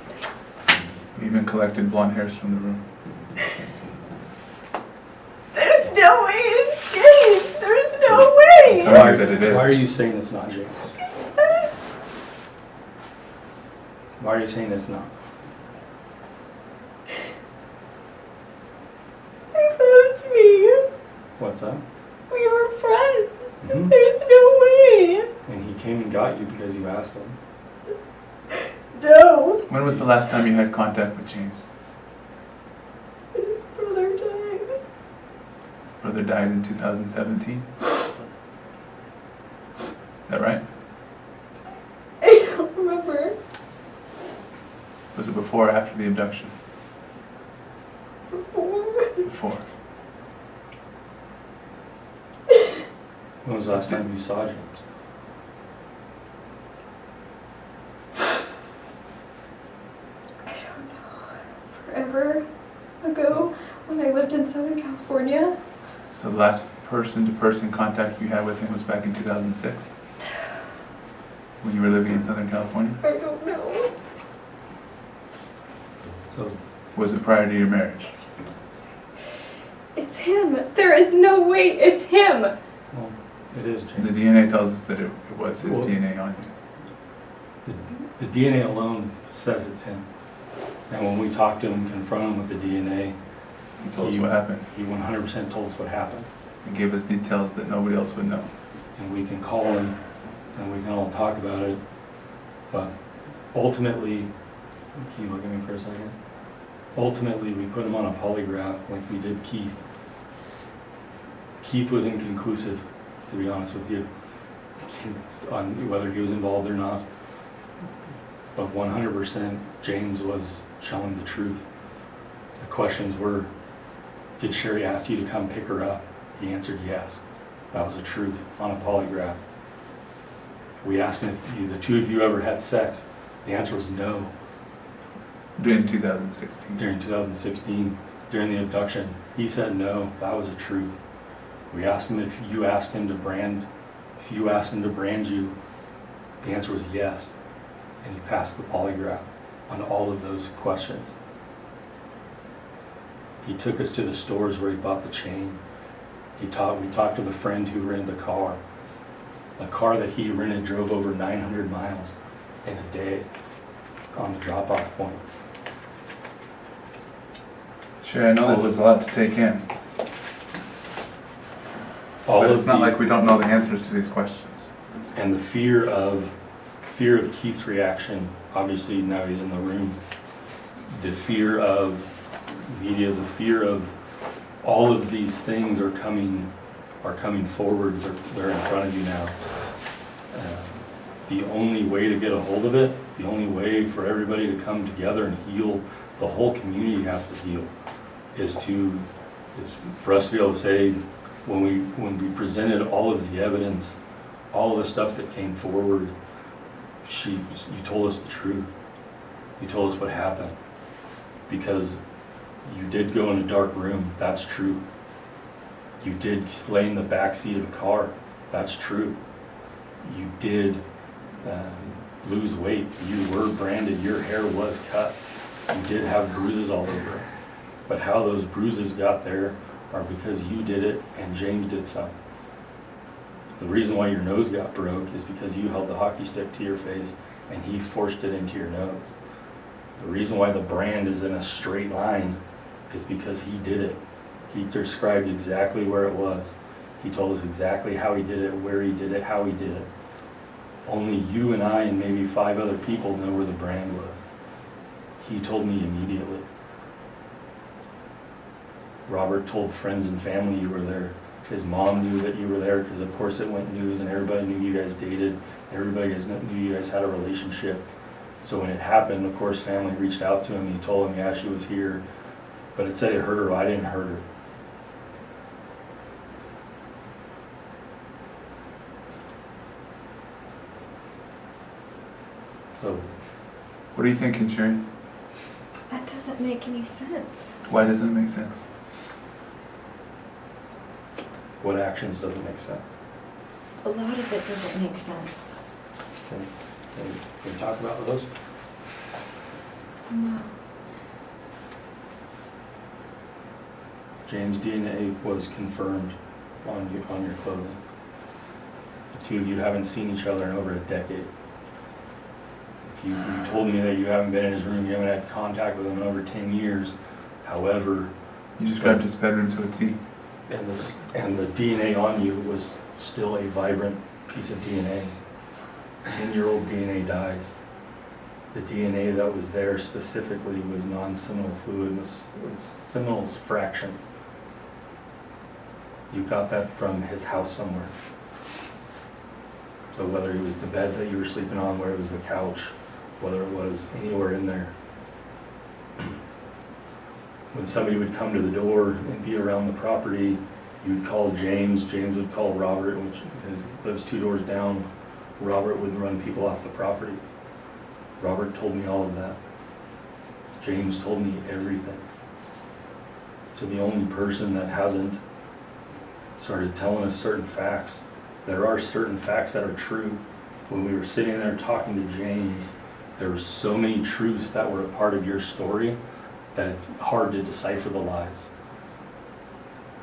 We even collected blonde hairs from the room. There's no way it's James. There's no way. Tell you that it is. Why are you saying it's not James? Why are you saying it's not? He loved me. What's up? We were friends. Mhm. There's no way. And he came and got you because you asked him. No. When was the last time you had contact with James? His brother died. Brother died in 2017. Is that right? I don't remember. Was it before or after the abduction? Before. Before. When was the last time you saw James? I don't know. Forever ago, when I lived in Southern California. So the last person-to-person contact you had with him was back in 2006? When you were living in Southern California? I don't know. So Was it prior to your marriage? It's him. There is no way it's him. well, it is James. The DNA tells us that it was his Well- DNA on you. The DNA alone says it's him. And when we talked to him and confronted him with the DNA, He told us what happened. he 100% told us what happened. He gave us details that nobody else would know. And we can call him and we can all talk about it. But ultimately, can you look at me for a second? Ultimately, we put him on a polygraph like we did Keith. Keith was inconclusive, to be honest with you, on whether he was involved or not. But 100% James was telling the truth. The questions were, did Sherri ask you to come pick her up? He answered yes. That was the truth on a polygraph. We asked him if the two of you ever had sex. The answer was no. During 2016. During 2016, during the abduction, he said no. That was the truth. We asked him if you asked him to brand you. The answer was yes. And he passed the polygraph on all of those questions. He took us to the stores where he bought the chain. We talked to the friend who rented the car. The car that he rented drove over 900 miles in a day on the drop-off point. Sure, I know this is a lot to take in. But it's not like we don't know the answers to these questions. And the fear of Keith's reaction, obviously now he's in the room, the fear of media, the fear of all of these things are coming forward, they're in front of you now. The only way to get a hold of it, the only way for everybody to come together and heal, the whole community has to heal, is for us to be able to say, when we presented all of the evidence, all of the stuff that came forward, you told us the truth. You told us what happened. Because you did go in a dark room, that's true. You did lay in the back seat of a car, that's true. You did lose weight, you were branded, your hair was cut, you did have bruises all over it. But how those bruises got there are because you did it and James did something. The reason why your nose got broke is because you held the hockey stick to your face and he forced it into your nose. The reason why the brand is in a straight line is because he did it. He described exactly where it was. He told us exactly how he did it, where he did it, how he did it. Only you and I and maybe 5 other people know where the brand was. He told me immediately. Robert told friends and family you were there. His mom knew that you were there because of course it went news and everybody knew you guys dated. Everybody knew you guys had a relationship. So when it happened, of course, family reached out to him. He told him, yeah, she was here. But it said it hurt her. Well, I didn't hurt her. So, what are you thinking, Sherri? That doesn't make any sense. Why doesn't it make sense? what actions doesn't make sense? A lot of it doesn't make sense. Can we talk about those? No. James' DNA was confirmed on your clothing. The two of you haven't seen each other in over a decade. If you told me that you haven't been in his room, you haven't had contact with him in over 10 years, however... You described his bedroom to a T. And the DNA on you was still a vibrant piece of DNA. 10-year-old DNA dies. The DNA that was there specifically was non-seminal fluid, was seminal fractions. You got that from his house somewhere. So whether it was the bed that you were sleeping on, whether it was the couch, whether it was anywhere in there. When somebody would come to the door and be around the property, you'd call James, James would call Robert, which is those 2 doors down. Robert would run people off the property. Robert told me all of that. James told me everything. So the only person that hasn't started telling us certain facts, there are certain facts that are true. When we were sitting there talking to James, there were so many truths that were a part of your story that it's hard to decipher the lies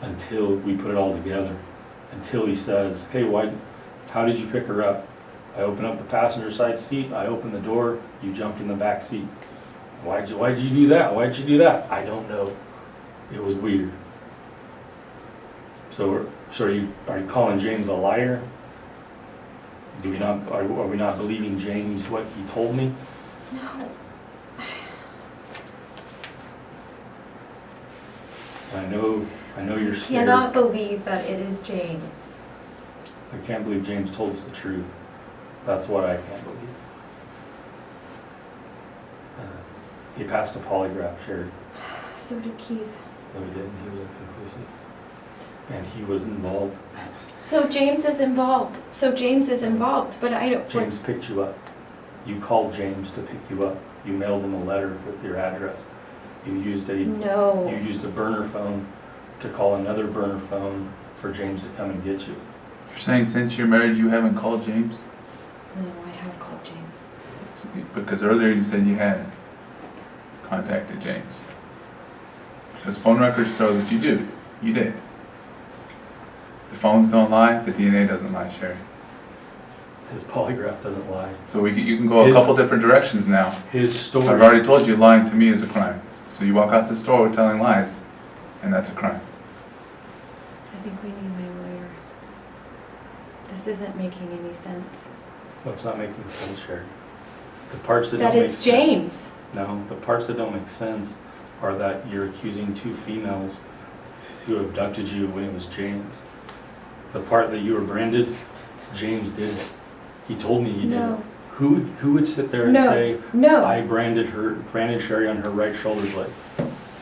until we put it all together. Until he says, hey, how did you pick her up? I opened up the passenger side seat, I opened the door, you jumped in the back seat. Why'd you do that? Why'd you do that? I don't know. It was weird. So are you calling James a liar? Are we not believing James what he told me? No. I know you're scared. Cannot believe that it is James. I can't believe James told us the truth. That's what I can't believe. He passed a polygraph, Sherri. So did Keith. No, he didn't. He was inconclusive. And he was involved. So James is involved. But I don't. James picked you up. You called James to pick you up. You mailed him a letter with your address. You used a burner phone to call another burner phone for James to come and get you. You're saying since you're married you haven't called James? No, I have called James. Because earlier you said you had contacted James. Because phone records show that you do. You did. The phones don't lie, the DNA doesn't lie, Sherri. His polygraph doesn't lie. So you can go a couple different directions now. His story. I've already told you lying to me is a crime. So you walk out the store telling lies, and that's a crime. I think we need my lawyer. This isn't making any sense. What's not making sense, Sherri? The parts that That don't make it's sense. James. No, the parts that don't make sense are that you're accusing two females who abducted you when it was James. The part that you were branded, James did it. He told me he did it. Who would sit there and say, I branded Sherri on her right shoulder blade?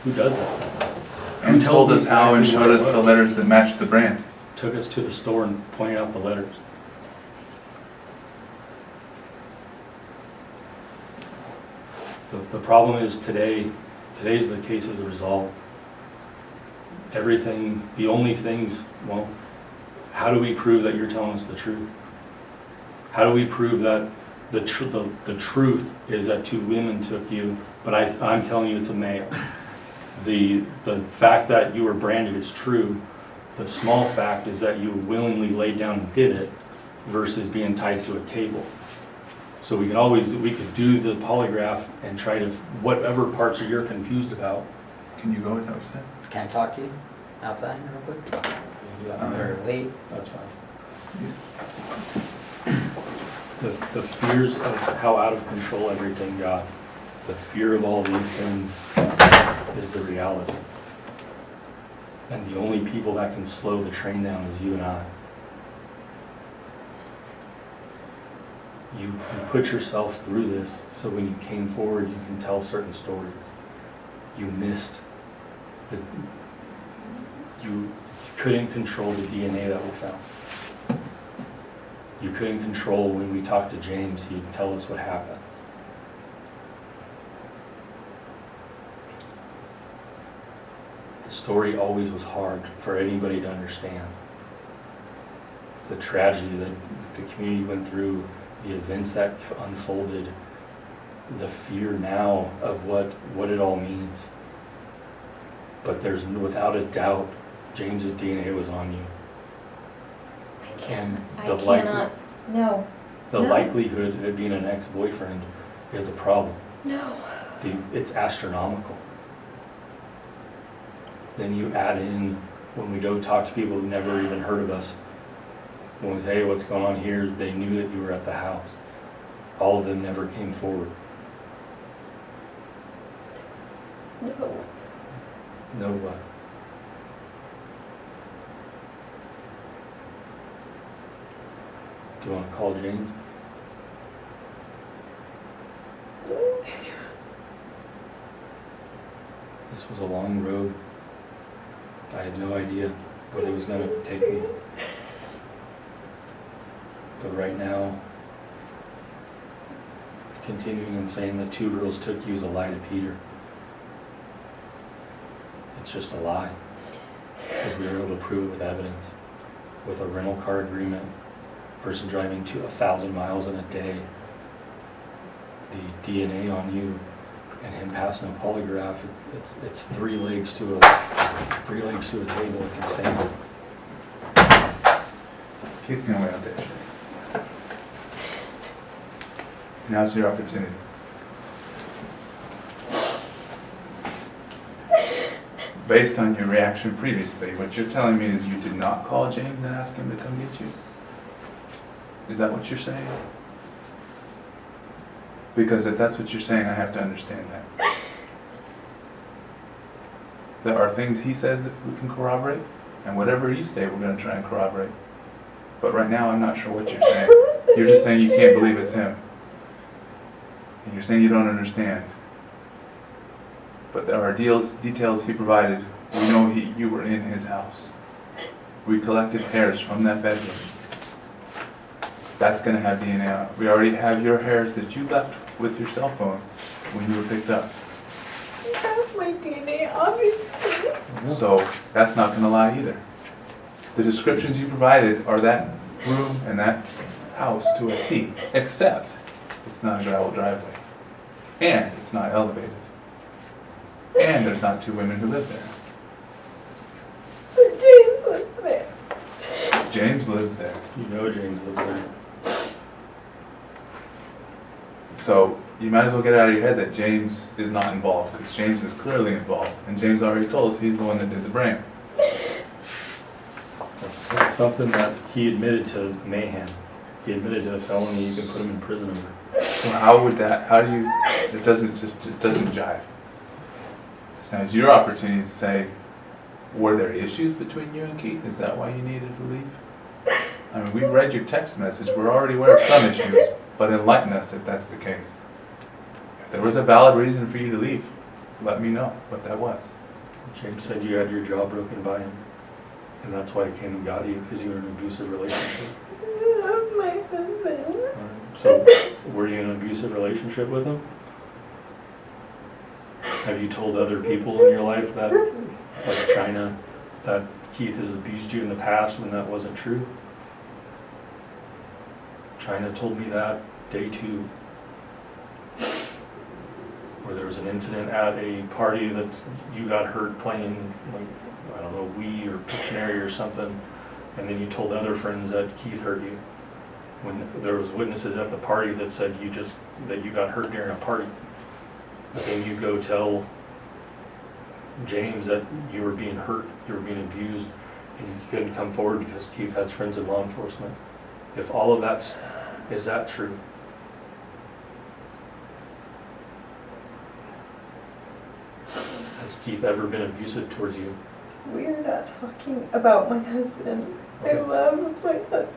Who does that? And told us how and showed us the letters that matched the brand. Took us to the store and pointed out the letters. The problem is today's the case is resolved. Everything, the only things, well, how do we prove that you're telling us the truth? How do we prove that the truth is that two women took you, but I'm telling you it's a male? The fact that you were branded is true. The small fact is that you willingly laid down and did it versus being tied to a table. So we could do the polygraph and try to, whatever parts you're confused about. Can you go? Is that what you said? Can I talk to you outside real quick? Or wait? That's fine. The fears of how out of control everything got, the fear of all these things is the reality. And the only people that can slow the train down is you and I. You put yourself through this so when you came forward you can tell certain stories. You missed you couldn't control the DNA that we found. You couldn't control when we talked to James, he'd tell us what happened. The story always was hard for anybody to understand. The tragedy that the community went through, the events that unfolded, the fear now of what it all means. But there's without a doubt, James's DNA was on you. And the likelihood of it being an ex-boyfriend is a problem. No. It's astronomical. Then you add in, when we go talk to people who never even heard of us, when we say, hey, what's going on here, they knew that you were at the house. All of them never came forward. No. No what? Do you want to call James? This was a long road. I had no idea what it was going to take me. But right now, continuing and saying that two girls took you is a lie to Peter. It's just a lie. Because we were able to prove it with evidence. With a rental car agreement, person driving 1,000 miles in a day, the DNA on you, and him passing a polygraph, it's three legs to a table it can stand on. Keith's gonna wait out there. Now's your opportunity. Based on your reaction previously, what you're telling me is you did not call James and ask him to come get you? Is that what you're saying? Because if that's what you're saying, I have to understand that. there are things he says that we can corroborate, and whatever you say, we're going to try and corroborate. But right now, I'm not sure what you're saying. You're just saying you can't believe it's him. And you're saying you don't understand. But there are details he provided. We know you were in his house. We collected hairs from that bedroom. That's going to have DNA on it. We already have your hairs that you left with your cell phone when you were picked up. You have my DNA, obviously. So that's not going to lie either. The descriptions you provided are that room and that house to a T, except it's not a gravel driveway. And it's not elevated. And there's not two women who live there. But James lives there. James lives there. You know James lives there. So you might as well get it out of your head that James is not involved, because James is clearly involved. And James already told us he's the one that did the brain. That's something that he admitted to mayhem. He admitted to a felony you can put him in prison over. So how do you, it doesn't jive. So now it's your opportunity to say, were there issues between you and Keith? Is that why you needed to leave? I mean, we read your text message. We're already aware of some issues, but enlighten us if that's the case. If there was a valid reason for you to leave, let me know what that was. James said you had your jaw broken by him. And that's why he came and got you, because you were in an abusive relationship. I love my husband. So, were you in an abusive relationship with him? Have you told other people in your life that, like China, that Keith has abused you in the past when that wasn't true? China told me that day 2, where there was an incident at a party that you got hurt playing, like, I don't know, Wii or Pictionary or something, and then you told other friends that Keith hurt you. When there was witnesses at the party that said that you got hurt during a party. But then you go tell James that you were being hurt, you were being abused, and you couldn't come forward because Keith has friends in law enforcement. If all of that, is that true? Has Keith ever been abusive towards you? We're not talking about my husband. I Okay. love my husband.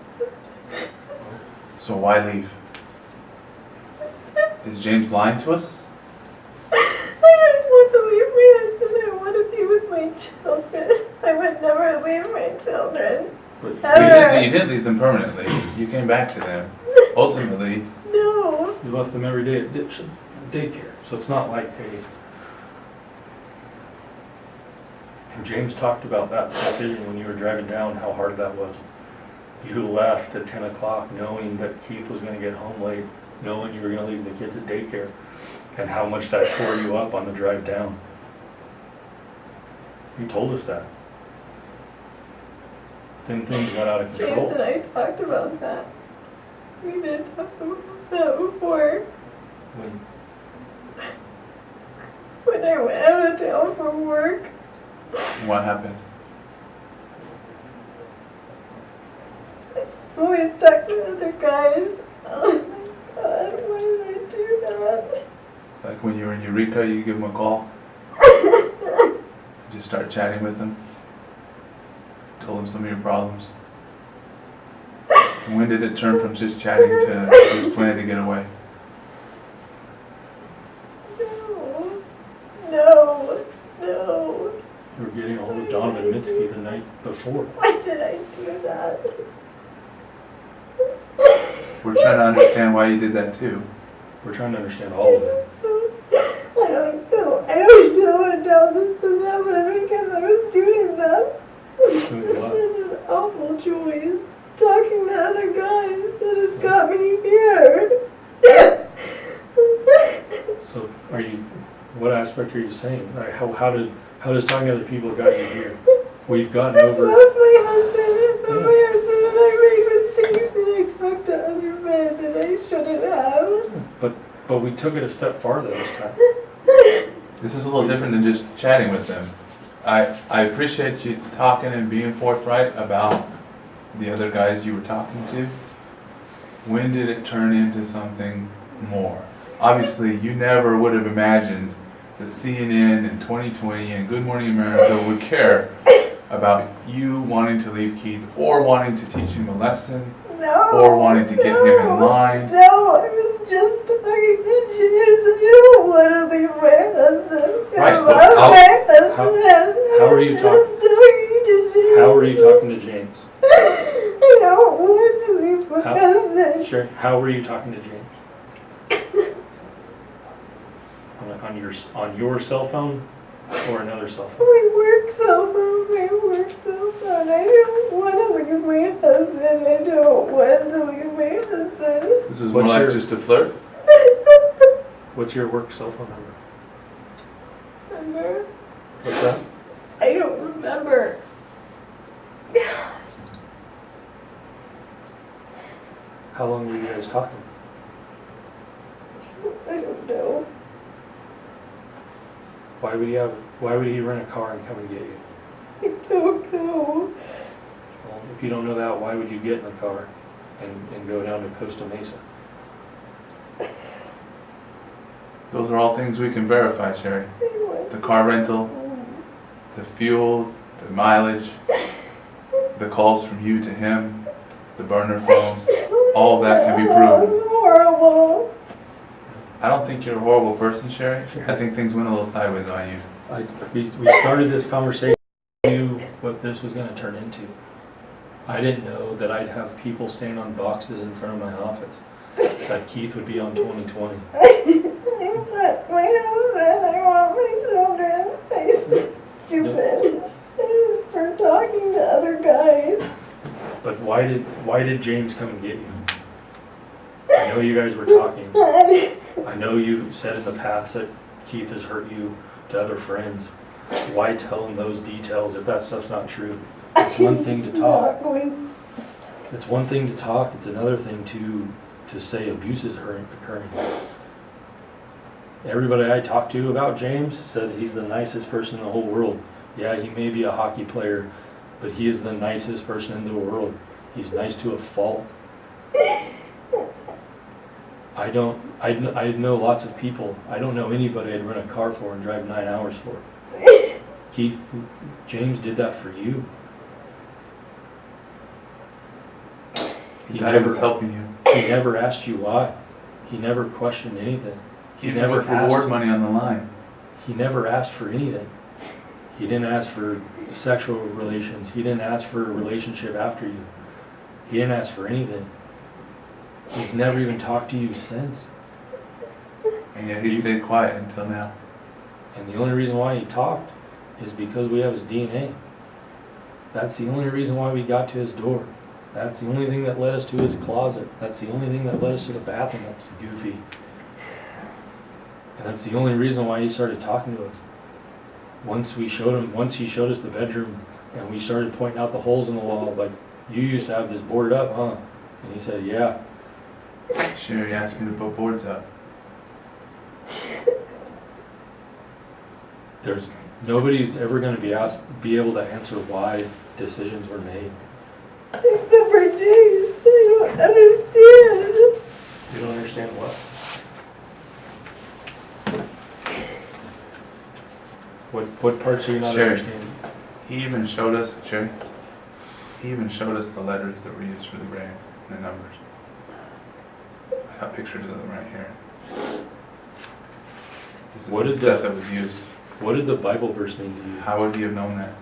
So why leave? Is James lying to us? I want to leave my husband. I want to be with my children. I would never leave my children. But You didn't leave them permanently. You came back to them. Ultimately, No. you left them every day at daycare, so it's not like And James talked about that decision when you were driving down, how hard that was. You left at 10 o'clock knowing that Keith was going to get home late, knowing you were going to leave the kids at daycare, and how much that tore you up on the drive down. You told us that. Then things got out of James control. and I talked about that. We did talk about that before. When I went out of town for work. what happened? When we was talking to other guys. Oh my God, why did I do that? Like when you were in Eureka, you give him a call? Just start chatting with him? Told him some of your problems? And when did it turn from just chatting to his plan to get away? No. You were getting a hold of Donovan Mitski the night before. Why did I do that? We're trying to understand why you did that too. We're trying to understand all of it. I don't know how this is happening because I was doing that. Doing It's what? such an awful choice. Talking to other guys that has got me here. So what aspect are you saying? Like, how does talking to other people got you here? We've gotten I over. love my husband. I love my husband and I make mistakes and I talk to other men that I shouldn't have. But we took it a step farther this time. This is a little different than just chatting with them. I appreciate you talking and being forthright about the other guys you were talking to. When did it turn into something more? Obviously, you never would have imagined that CNN and 2020 and Good Morning America would care about you wanting to leave Keith or wanting to teach him a lesson No. or wanting to get him in line. No, I was just talking to James and you don't want to leave my husband. Right, I but love my husband. how are you I was just talking to James. How are you talking to James? I don't want to leave my How- husband. Sure. How were you talking to James? On your cell phone or another cell phone? My work cell phone, my work cell phone. I don't want to leave my husband. I don't want to leave my husband. This was What's more like your- just a flirt. What's your work cell phone number? Remember? What's that? I don't remember. How long were you guys talking? I don't know. Why would he rent a car and come and get you? I don't know. Well, if you don't know that, why would you get in the car and go down to Costa Mesa? Those are all things we can verify, Sherri. I want The car rental, the fuel, the mileage, the calls from you to him, the burner phone, all that can be proven. It's horrible. I don't think you're a horrible person, Sherri. I think things went a little sideways on you. We started this conversation, knew what this was going to turn into. I didn't know that I'd have people stand on boxes in front of my office, that Keith would be on 2020. I want my husband. I want my children. I'm so stupid for talking to other guys. But why did James come and get you? I know you guys were talking. I know you've said in the past that Keith has hurt you to other friends. Why tell him those details if that stuff's not true? It's one thing to talk. Not going. It's one thing to talk. It's another thing to say abuse is occurring. Everybody I talked to about James said he's the nicest person in the whole world. Yeah, he may be a hockey player, but he is the nicest person in the world. He's nice to a fault. I know lots of people. I don't know anybody I'd rent a car for and drive 9 hours for. Keith, James did that for you. He That was helping you. He never asked you why. He never questioned anything. He Even never with reward asked. money on the line. He never asked for anything. He didn't ask for sexual relations. He didn't ask for a relationship after you. He didn't ask for anything. He's never even talked to you since. And yet he stayed quiet until now. And the only reason why he talked is because we have his DNA. That's the only reason why we got to his door. That's the only thing that led us to his closet. That's the only thing that led us to the bathroom that was goofy. And that's the only reason why he started talking to us. Once he showed us the bedroom and we started pointing out the holes in the wall, like, you used to have this boarded up, huh? And he said, yeah. Sherri asked me to put boards up. Nobody's ever going to be able to answer why decisions were made. Except for James. I don't understand. You don't understand what? What parts are you not Sherri. understanding? He even showed us, Sherri, he even showed us the letters that were used for the grave and the numbers. I have pictures of them right here. This is What the is set that? that was used. What did the Bible verse mean to you? How would he have known that?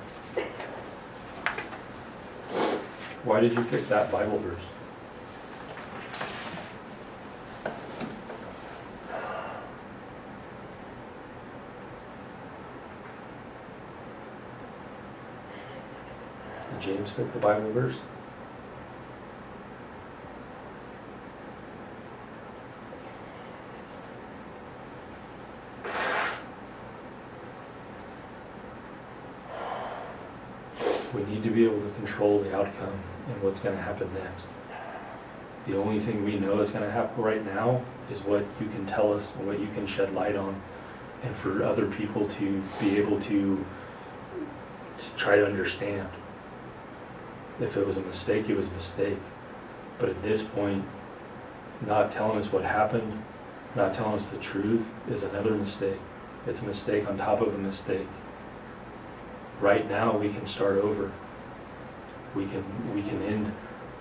Why did you pick that Bible verse? Did James pick the Bible verse? We need to be able to control the outcome and what's going to happen next. The only thing we know that's going to happen right now is what you can tell us and what you can shed light on, and for other people to be able to try to understand. If it was a mistake, it was a mistake. But at this point, not telling us what happened, not telling us the truth is another mistake. It's a mistake on top of a mistake. Right now, we can start over. We can end,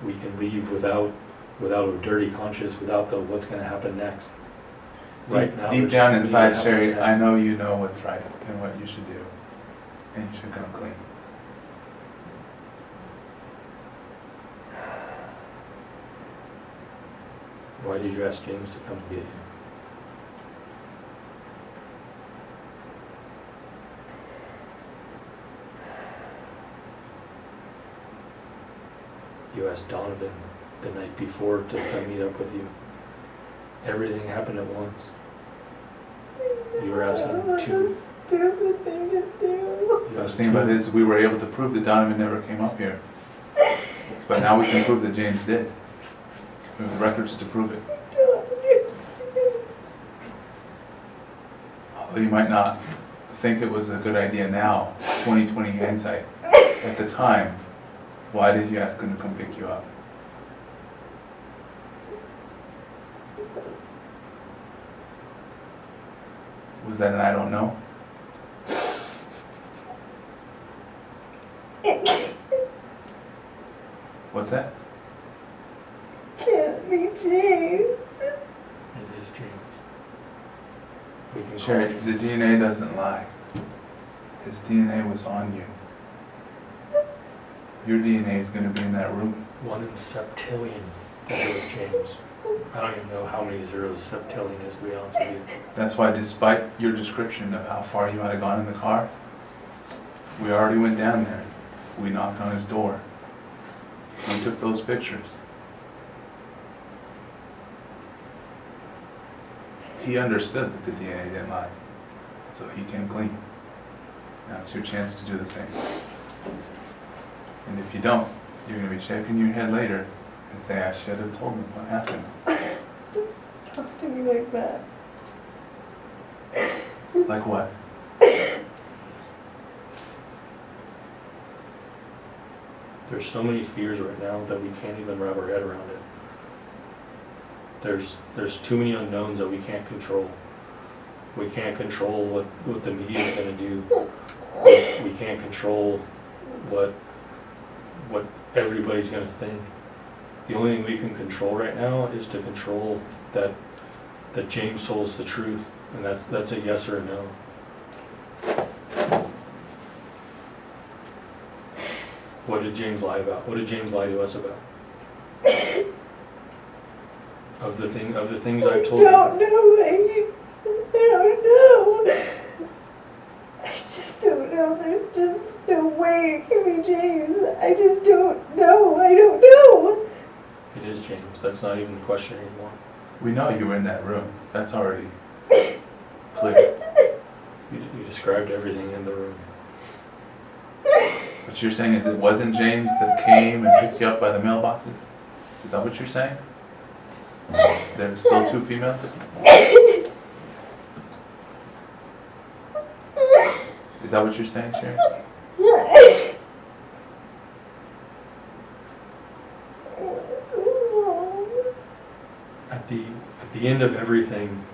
we can leave without a dirty conscience, without the what's going to happen next. Right now, Deep there's down too many inside, that Sherri, happens I next. know you know what's right and what you should do, and you should come clean. Why did you ask James to come get you? You asked Donovan the night before to come meet up with you. Everything happened at once. You were asking That's two. a stupid thing to do. You The asked thing about two. it is, we were able to prove that Donovan never came up here. But now we can prove that James did. We have the records to prove it. I don't understand. Although you might not think it was a good idea now, 2020 hindsight. At the time, why did you ask him to come pick you up? Was that an I don't know? What's that? Can't be James. It is James. We can call Sherri, him. the DNA doesn't lie. His DNA was on you. Your DNA is going to be in that room. 1 in septillion that it was James. I don't even know how many zeros septillion is, to be honest with you. That's why, despite your description of how far you might have gone in the car, we already went down there. We knocked on his door. We took those pictures. He understood that the DNA didn't lie, so he came clean. Now it's your chance to do the same. And if you don't, you're going to be shaking your head later and say, I should have told him what happened. Talk to me like that. Like what? There's so many fears right now that we can't even wrap our head around it. There's too many unknowns that we can't control. We can't control what the media is going to do. We can't control what everybody's going to think. The only thing we can control right now is to control that James told us the truth, and that's a yes or a no. What did James lie about? What did James lie to us about? Of the things I've told I you. don't know. I don't know. I just don't know. There's just no way it can be James. I just don't know. I don't know. It is James. That's not even the question anymore. We know you were in that room. That's already clear. You described everything in the room. What you're saying is it wasn't James that came and picked you up by the mailboxes? Is that what you're saying? There's still two females? Is that what you're saying, Sherri? At the end of everything,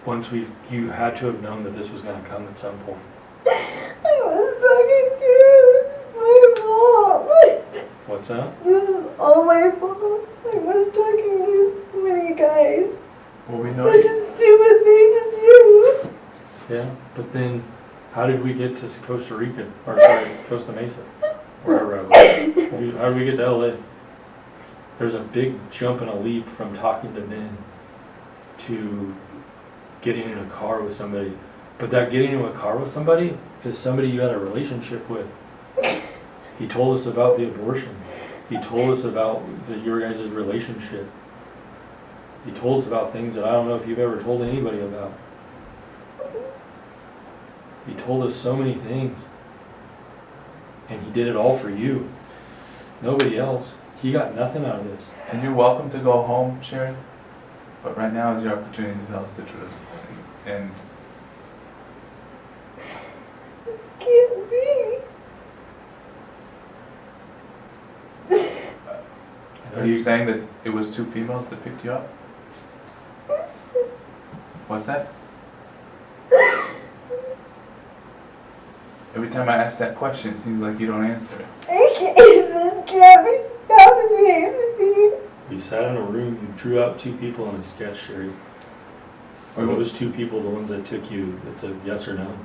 once you had to have known that this was going to come at some point. I was talking to my fault. What's that? This is all my fault. I was talking to so many guys. Well, we know Such you. a stupid thing to do. Yeah, but then how did we get to Costa Rica? Or sorry, Costa Mesa? Wherever I was. How did we get to LA? There's a big jump and a leap from talking to men to getting in a car with somebody. But that getting into a car with somebody is somebody you had a relationship with. He told us about the abortion. He told us about your guys' relationship. He told us about things that I don't know if you've ever told anybody about. He told us so many things. And he did it all for you. Nobody else. He got nothing out of this. And you're welcome to go home, Sherri. But right now is your opportunity to tell us the truth. And Can't be. are you saying that it was two females that picked you up? What's that? Every time I ask that question, it seems like you don't answer it. This can't be happening. We sat in a room, you drew out two people in a sketch, Sherri. Are those two people the ones that took you? It's a yes or no.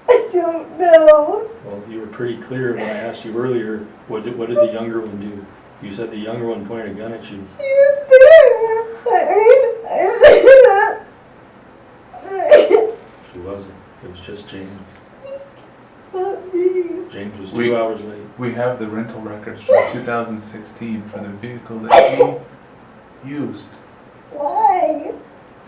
I don't know. Well, you were pretty clear when I asked you earlier, what did the younger one do? You said the younger one pointed a gun at you. She was there. She wasn't. It was just James. Not me. James was 2 hours late. We have the rental records from 2016 for the vehicle that he used. Why?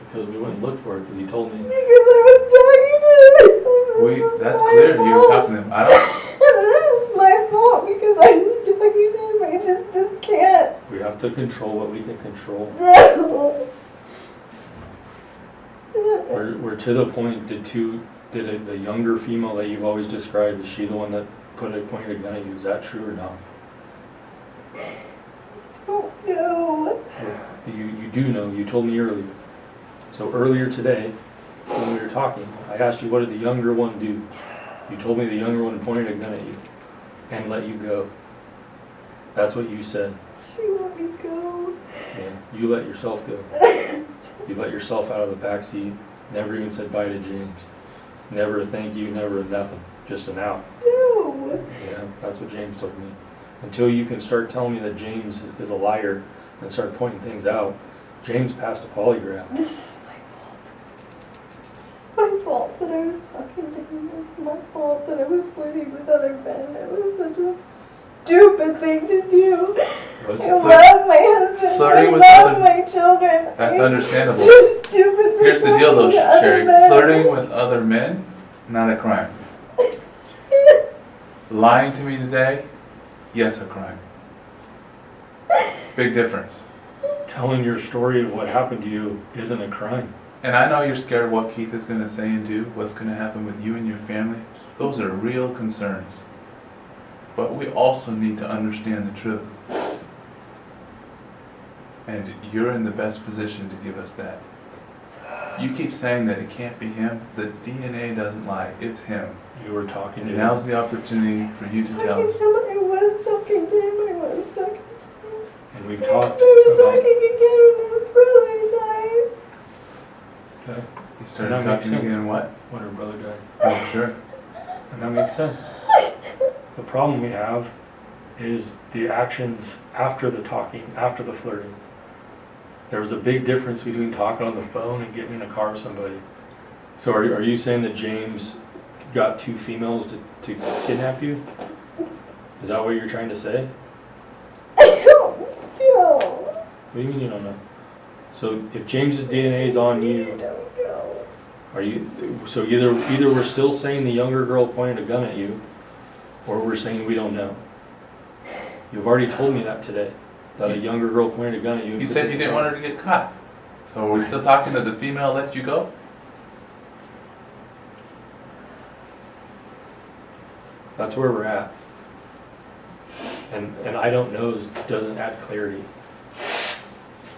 Because we went and looked for it, because he told me. Because I was talking to him. That's clear. You were talking to him. I don't. This is my fault because I was talking to him. This can't. We have to control what we can control. No. We're to the point, did the younger female that you've always described, is she the one that pointed a gun at you? Is that true or not? Oh, no. You do know, you told me earlier. So earlier today, when we were talking, I asked you what did the younger one do? You told me the younger one pointed a gun at you and let you go. That's what you said. She let me go. Yeah, you let yourself go. You let yourself out of the back seat. Never even said bye to James. Never a thank you, never a nothing. Just an out. No. Yeah, that's what James told me. Until you can start telling me that James is a liar and start pointing things out, James passed a polygraph. This is my fault that I was talking to him. It's my fault that I was flirting with other men. It was such a stupid thing to do. I love my husband. Flirting I with love other- my children. That's understandable. It's just stupid for Here's the deal, though, flirting with other Sherri. men. Flirting with other men, not a crime. Lying to me today, yes, a crime. Big difference. Telling your story of what happened to you isn't a crime. And I know you're scared of what Keith is going to say and do, what's going to happen with you and your family. Those are real concerns. But we also need to understand the truth. And you're in the best position to give us that. You keep saying that it can't be him. The DNA doesn't lie. It's him. You were talking to And him. now's the opportunity for you to tell us. I was talking to him. I was talking to him. And we've I talked started about... talking again when his brother died. Okay. You And started that makes talking sense. again what? When her brother died. Oh, sure. And that makes sense. The problem we have is the actions after the talking, after the flirting. There was a big difference between talking on the phone and getting in a car with somebody. So are you saying that James got two females to kidnap you? Is that what you're trying to say? I don't know. What do you mean you don't know? So if James's DNA is on I you, don't know. are you, so either we're still saying the younger girl pointed a gun at you, or we're saying we don't know. You've already told me that today, that a younger girl pointed a gun at you. You said you didn't want her to get caught. So are we still talking to the female let you go? That's where we're at. And I don't know doesn't add clarity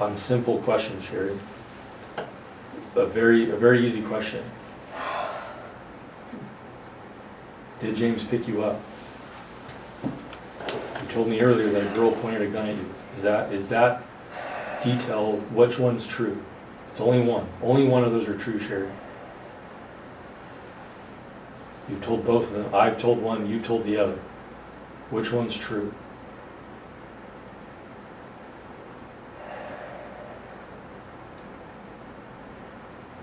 on simple questions, Sherri. A very easy question. Did James pick you up? You told me earlier that a girl pointed a gun at you. Is that detail, which one's true? It's only one. Only one of those are true, Sherri. You've told both of them. I've told one, you've told the other. Which one's true?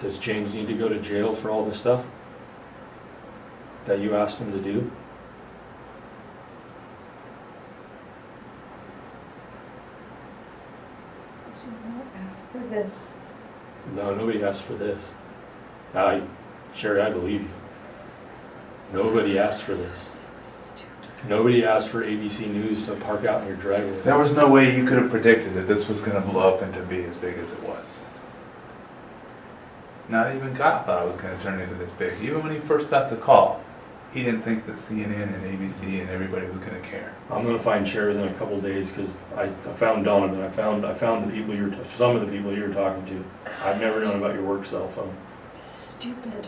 Does James need to go to jail for all this stuff that you asked him to do? I did not ask for this. No, nobody asked for this. Sherri, I believe you. Nobody asked for this. Nobody asked for ABC News to park out in your driveway. There was no way you could have predicted that this was going to blow up and to be as big as it was. Not even God thought it was going to turn into this big. Even when he first got the call, he didn't think that CNN and ABC and everybody was going to care. I'm going to find Sherri in a couple days because I found Donovan. I found the people some of the people you were talking to. I've never known about your work cell phone. Stupid.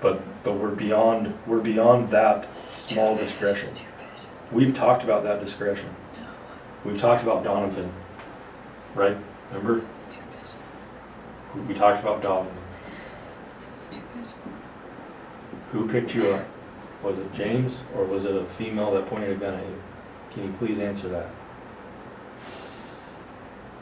But we're beyond that small discretion. We've talked about that discretion. We've talked about Donovan, right? Remember? We talked about Donovan. Who picked you up? Was it James or was it a female that pointed a gun at you? Can you please answer that?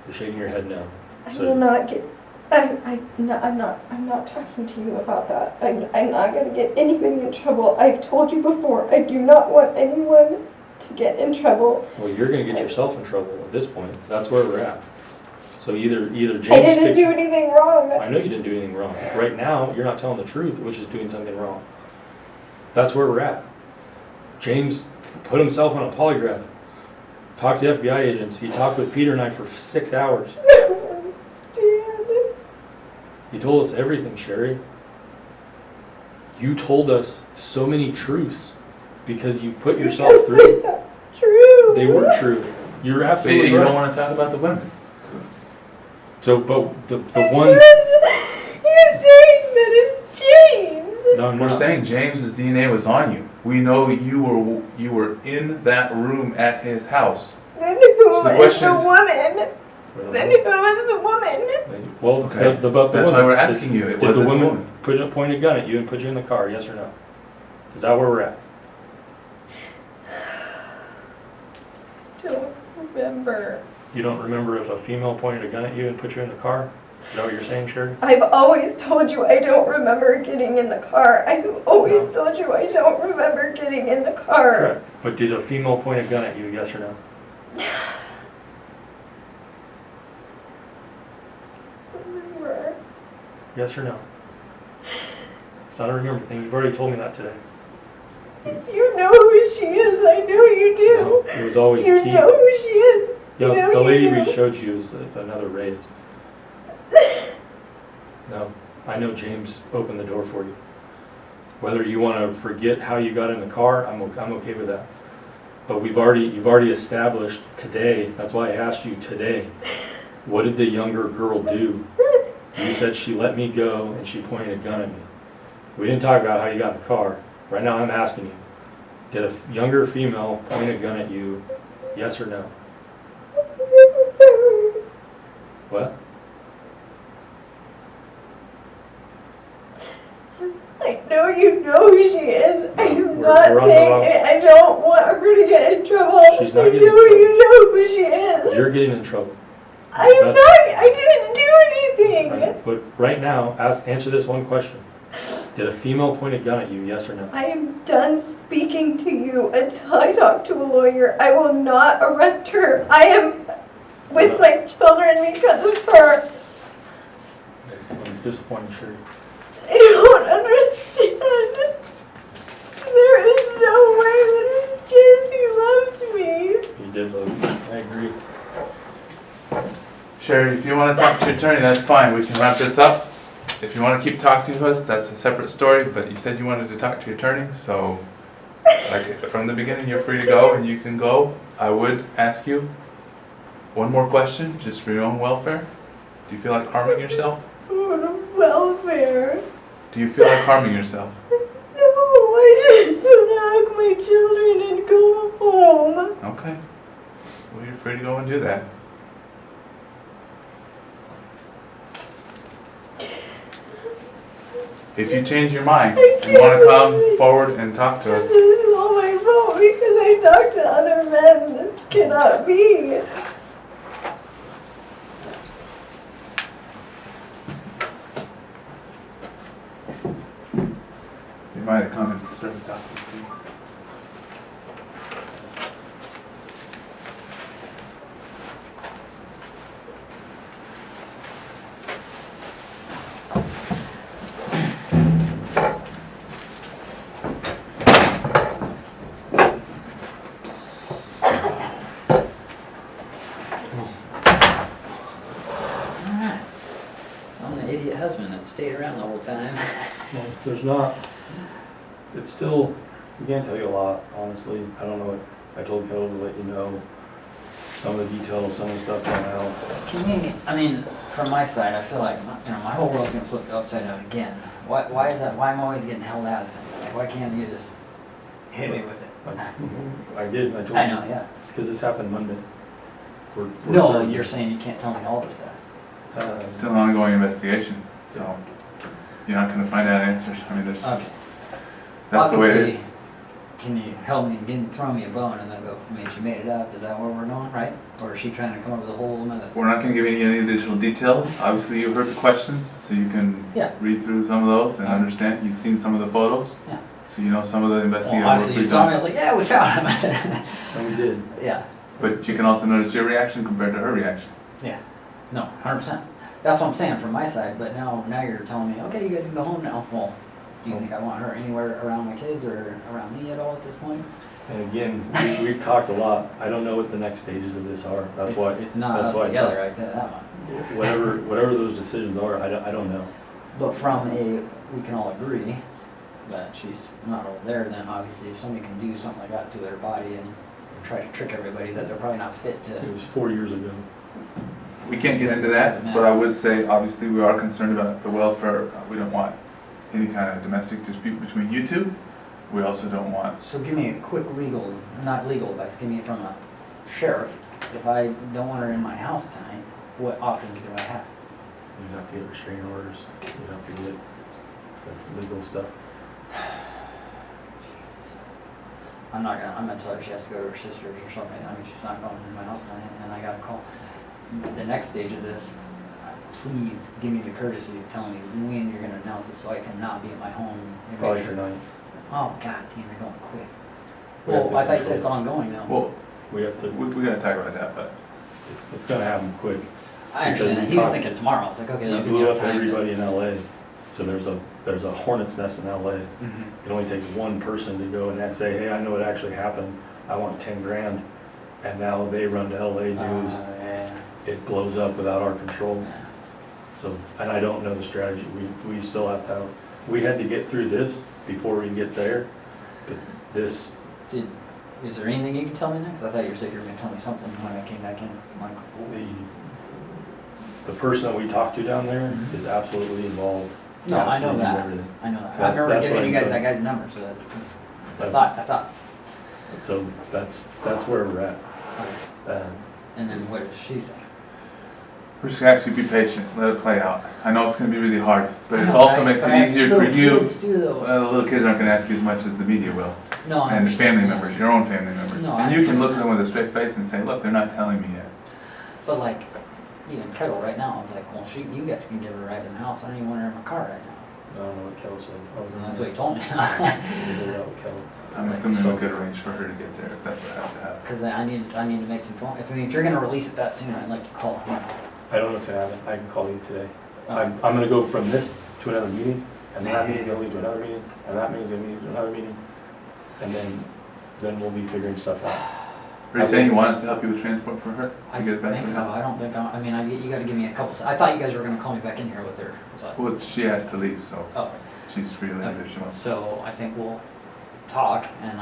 You're shaking your head no. I will not get. I'm not talking to you about that. I'm not going to get anybody in trouble. I've told you before, I do not want anyone to get in trouble. Well, you're going to get yourself in trouble at this point. That's where we're at. So either James. I didn't do anything wrong. I know you didn't do anything wrong. Right now, you're not telling the truth, which is doing something wrong. That's where we're at. James put himself on a polygraph. Talked to FBI agents. He talked with Peter and I for 6 hours. He told us everything, Sherri. You told us so many truths because you put yourself through. True. They were true. You're absolutely You right. don't want to talk about the women. So, but the one. You're saying that it's James. No, I'm We're not. saying James's DNA was on you. We know you were in that room at his house. Then who So the is question the is- woman? Well, Then who is the woman? Well, Okay. the That's why woman, we're asking you. It did the wasn't the woman woman. put a pointed gun at you and put you in the car? Yes or no? Is that where we're at? Don't remember. You don't remember if a female pointed a gun at you and put you in the car? Is that what you're saying, Sherri? I've always told you I don't remember getting in the car. I've always told you I don't remember getting in the car. Correct. But did a female point a gun at you? Yes or no? Remember. Yes or no? It's not a remember thing. You've already told me that today. You know who she is. I know you No, do. it was always You Keith. know who she is. Yeah, You know the you lady do. we showed you is another raise. No, I know James opened the door for you. Whether you want to forget how you got in the car, I'm okay with that. But you've already established today. That's why I asked you today. What did the younger girl do? You said she let me go and she pointed a gun at me. We didn't talk about how you got in the car. Right now I'm asking you. Did a younger female point a gun at you? Yes or no? What? I know you know who she is. I'm We're not on the saying wrong- it. I don't want her to get in trouble. She's not I getting in know trouble. you know who she is. You're getting in trouble. I am not. I didn't do anything. Right. But right now, answer this one question. Did a female point a gun at you, yes or no? I am done speaking to you until I talk to a lawyer. I will not arrest her. I am with my children because of her. I'm disappointed, Sherri. I don't understand. There is no way that Jesse loves me. You did love me. I agree. Sherri, if you want to talk to your attorney, that's fine. We can wrap this up. If you want to keep talking to us, that's a separate story. But you said you wanted to talk to your attorney, so like I said from the beginning, you're free to go and you can go. I would ask you one more question, just for your own welfare. Do you feel like harming yourself? Welfare. Do you feel like harming yourself? No, I just want to hug my children and go home. Okay. Well, you're free to go and do that. If you change your mind and want to come forward and talk to This us, is all my fault because I talked to other men. This cannot be. you might have come and started talking to me. Alright. I'm the idiot husband that stayed around the whole time. Well, there's not, it's still, we can't tell you a lot, honestly. I don't know what, I told Kelly to let you know some of the details, some of the stuff going out. Can we, I mean, from my side, I feel like, my whole world's gonna flip upside down again Why is that? Why am I always getting held out of things? Like, why can't you just hit me with it? I did, I told you. I know, yeah. Because this happened Monday. No, you're saying you can't tell me all this stuff. It's still an ongoing investigation, so you're not gonna find out answers. I mean, there's just, that's the way it is. Obviously, can you help me, throw me a bone and then go, I mean, she made it up, is that where we're going, right? Or is she trying to come up with a whole nother? We're not gonna give you any additional details. Obviously, you heard the questions, so you can Yeah. read through some of those and understand. You've seen some of the photos, Yeah. so you know some of the investigative Well, work obviously you we've saw me, I done. was like, yeah, we found him. And we did. Yeah, But you can also notice your reaction compared to her reaction. yeah, no, 100%. That's what I'm saying from my side, but now you're telling me, okay, you guys can go home now. Well, do you think I want her anywhere around my kids or around me at all at this point? And again, we've talked a lot. I don't know what the next stages of this are. That's why. It's not that's us why I together, thought- right, that one. Whatever those decisions are, I don't know. But we can all agree that she's not over there, then obviously if somebody can do something like that to their body and try to trick everybody that they're probably not fit to. It was 4 years ago. We can't get into that, but I would say, obviously, we are concerned about the welfare. We don't want any kind of domestic dispute between you two. We also don't want, So give me a quick not legal advice, give me from a sheriff. If I don't want her in my house tonight, what options do I have? You'd have to get restraining orders. You'd have to get the legal stuff. I'm gonna tell her she has to go to her sister's or something. I mean, she's not going to my house tonight, and I got a call. The next stage of this, please give me the courtesy of telling me when you're gonna announce this, so I cannot be at my home. and make Probably sure- tonight. Oh, god damn, you're going quick. We have Well, to I thought you said control it's ongoing now. well, We have to. we gotta talk about that, but It's gonna happen quick. I understand that. because He was we thinking tomorrow. I was like, okay, We that'll give blew you up time to. everybody in LA. So there's a hornet's nest in LA. Mhm. It only takes one person to go and say, hey, I know what actually happened. I want 10 grand. And now they run to LA News. Yeah. It blows up without our control. Yeah. So, and I don't know the strategy. We still have to, we had to get through this before we can get there. But this, Is there anything you can tell me next? I thought you said you were gonna tell me something when I came back in. I'm like, the person that we talked to down there is absolutely involved. no, I know Absolutely that. everything. I know that. So I remember that's giving what you I'm guys that doing. guy's number, so that, I thought. So that's where we're at. And then what does she say? we're just gonna ask you to be patient, let it play out. I know it's gonna be really hard, but I it know, also right? makes But it easier for little you. kids do, though. Well, the little kids aren't gonna ask you as much as the media will, No, I and the family understand. members, your own family members. No, And I you can look at understand them with a straight face and say, look, they're not telling me yet. But like, even Kettle right now, I was like, well, you guys can give her a ride in the house. I don't even want her in my car right now. I don't know what Kel said. I was And that's what he told me. I'm assuming we could arrange for her to get there if that's what has to happen. Because I need to make some phone. If you're gonna release it that soon, I'd like to call her. I don't know what's gonna happen. I can call you today. I'm gonna go from this to another meeting, and that meeting's gonna lead to another meeting, and that meeting's gonna lead to another meeting, and then we'll be figuring stuff out. Are you saying you want us to help you with transport for her? I To get it back think to the so. I house? don't think I mean, you gotta give me a couple. I thought you guys were gonna call me back in here with her. So, Well, she has to leave, so oh, she's free to leave if she wants. so I think we'll talk, and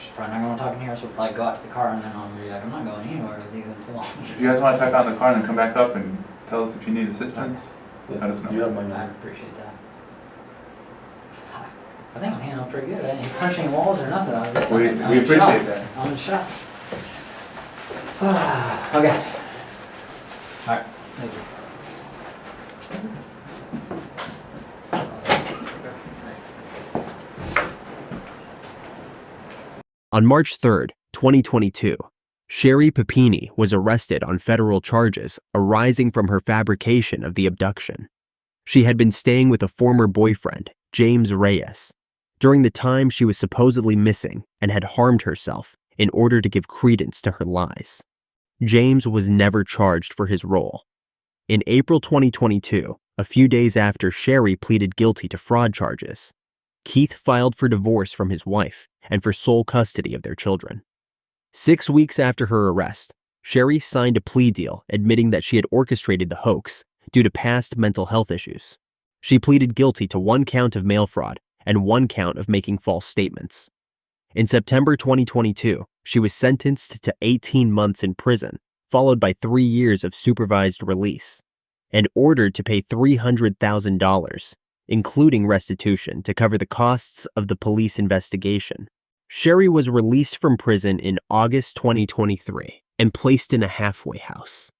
she's probably not gonna talk in here, so we'll probably go out to the car, and then I'll be like, I'm not going anywhere with you until. If you guys want to type out in the car and then come back up and tell us if you need assistance, let us know. You have my I number. appreciate that. I think I'm handling pretty good. I didn't punch any walls or nothing. I was just, We I'm in appreciate shock. that. I'm in shock. Okay. All right. Thank you. On March 3rd, 2022, Sherri Papini was arrested on federal charges arising from her fabrication of the abduction. She had been staying with a former boyfriend, James Reyes, during the time she was supposedly missing and had harmed herself in order to give credence to her lies. James was never charged for his role. In April 2022, a few days after Sherri pleaded guilty to fraud charges, Keith filed for divorce from his wife and for sole custody of their children. 6 weeks after her arrest, Sherri signed a plea deal admitting that she had orchestrated the hoax due to past mental health issues. She pleaded guilty to 1 count of mail fraud and 1 count of making false statements. In September 2022, she was sentenced to 18 months in prison, followed by 3 years of supervised release. and ordered to pay $300,000, including restitution, to cover the costs of the police investigation. Sherri was released from prison in August 2023 and placed in a halfway house.